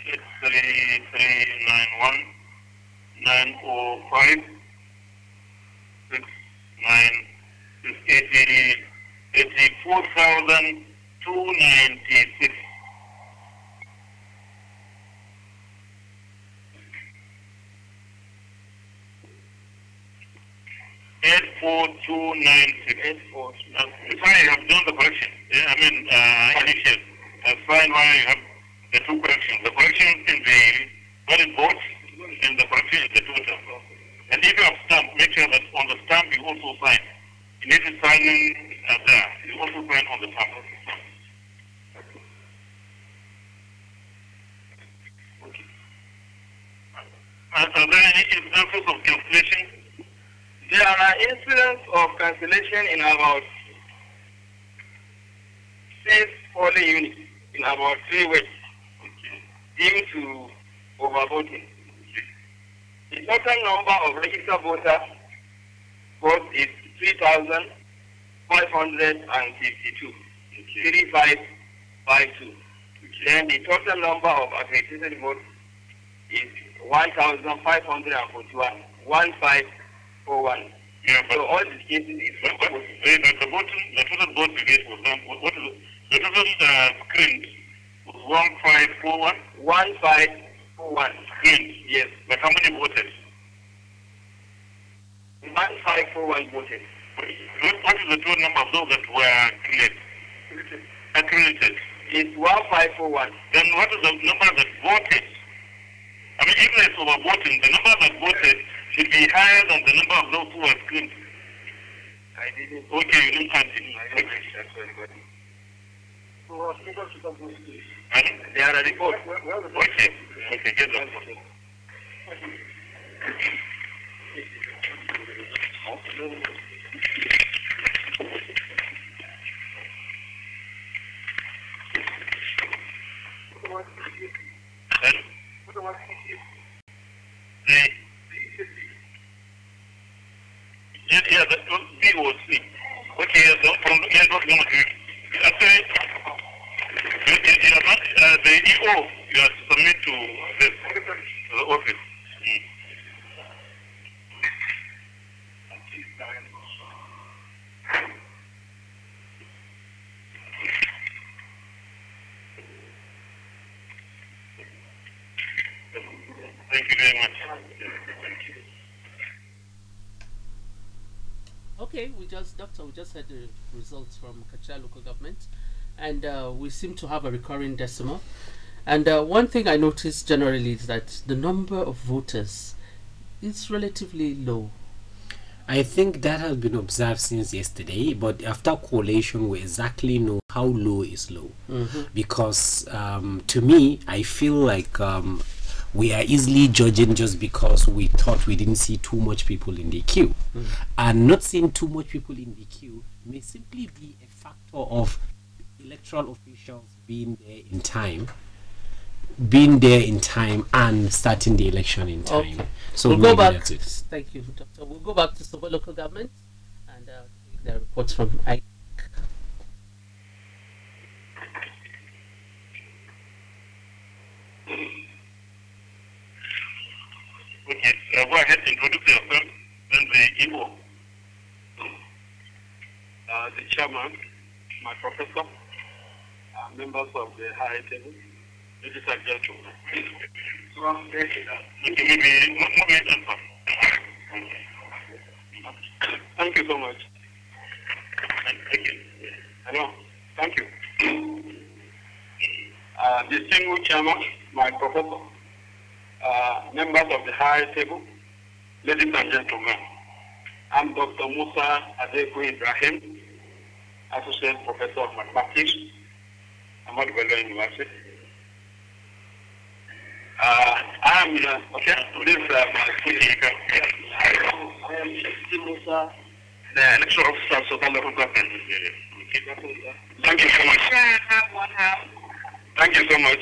8391 905 69 84,296. If I have done the correction, I mean, initial, that's fine why you have the two corrections. The correction in the valid votes and the correction in the total. And if you have stamp, make sure that on the stamp you also sign. You need to sign in there. You also sign on the stamp. Okay. Are there any instances of cancellation? There are incidents of cancellation in about 6 polling units in about 3 weeks, due to overvoting. The total number of registered voters is 3,552. 3552. Then the total number of accredited votes is 1,541. 1541. Yeah, but so all these cases is the total vote you get was what is the total screened was 1541? 1541. Screened, yes. But how many voted? 1541 voted. What is the total number of those that were accredited? It's 1541. Then what is the number that voted? I mean, even if it's overvoting, the number that voted should be higher than the number of those who were screened. I didn't. Okay, you didn't count it. They are a report. Okay, get them. Yeah, that was B or C. Okay, not going to actually, the EO you have to submit to the office. Thank you very much. Okay, we just had the results from Kacha local government, and we seem to have a recurring decimal. And one thing I noticed generally is that the number of voters is relatively low. I think that has been observed since yesterday, but after collation we exactly know how low is low. Because to me, I feel like we are easily judging just because we thought we didn't see too much people in the queue. And not seeing too much people in the queue may simply be a factor of electoral officials being there in time and starting the election in time. Okay. So we'll go back. That's it. Thank you, Doctor. We'll go back to Sobo local government and take the reports from I. go ahead, introduce yourself, then the Igbo. The chairman, my professor, members of the high table, ladies and gentlemen. Thank you so much. Thank you. Hello, thank you. Distinguished chairman, my professor, members of the high table, ladies and gentlemen. I'm Dr. Musa Adeku Ibrahim, Associate Professor of Mathematics, Ahmadu Bello University. I'm okay. This I am Musa, the lecturer officer of Southern Local Government. Thank you so much. Thank you so much.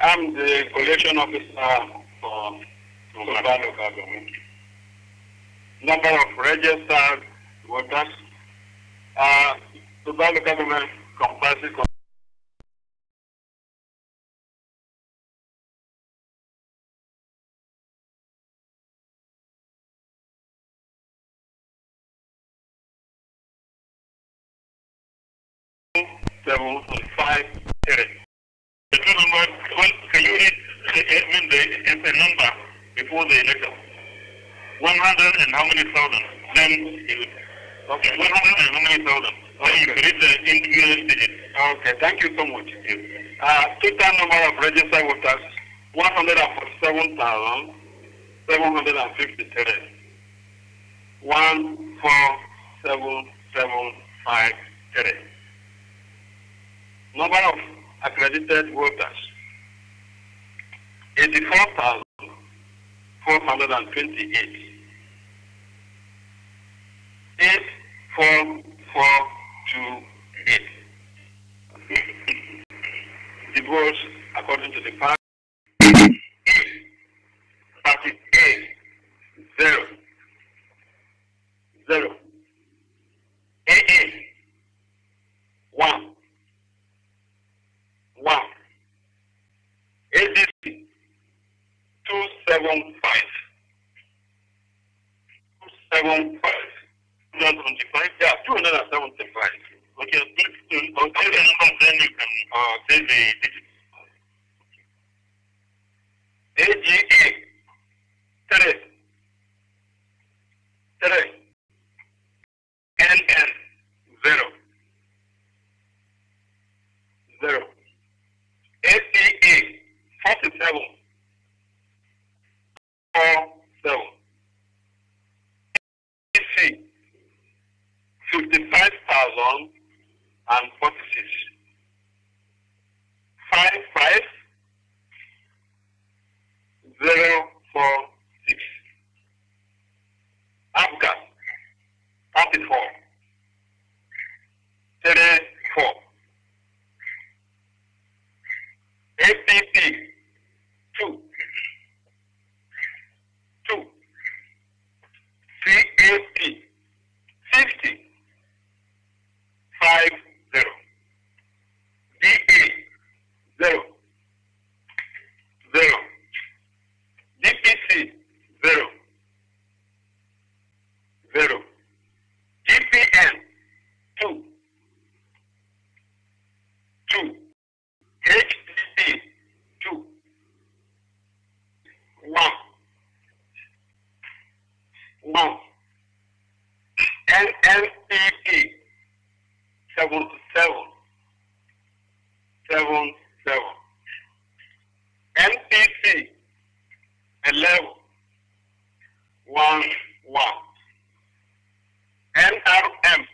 I'm the collection officer for Southern Local Government. Number of registered voters. Southern Local Government comprises 7.5 area. The two numbers, can you read the number before the election? 100 and how many thousand? Then okay, 100 and how many thousand? Then you read the individual digits. Okay, thank you so much. Total number of registered voters, 147,753. 14773. Number of accredited voters, 84,428. 84,428. The votes according to the party is 38, 0, 0, 88, 1. 1. ADC 275. 275. 225. Yeah, 275. Okay, please the number, then you can say the digits. AGA 3. 3. NN 0. 0. APA 47 47. PC 55,046. 55046. ABGA 34 34. APP 2 2. CAP 50 50. DA 0 0. DPC 0 0. GPN 2 2. HDP 2 1 1. NNPP 77 77. NPC 11 1 1. NRM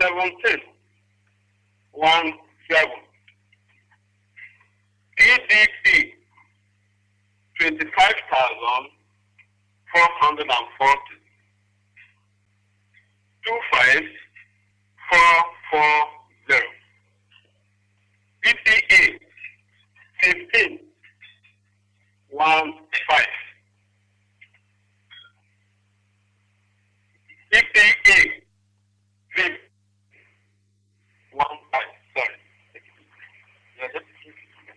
17 1 7. PDP 25,440. 25440. PTA 15 1 5. PTA 15 1 5. Sorry.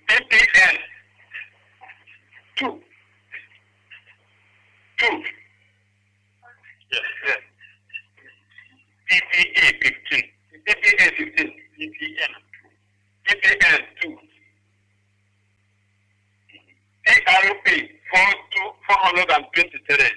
PPN 123.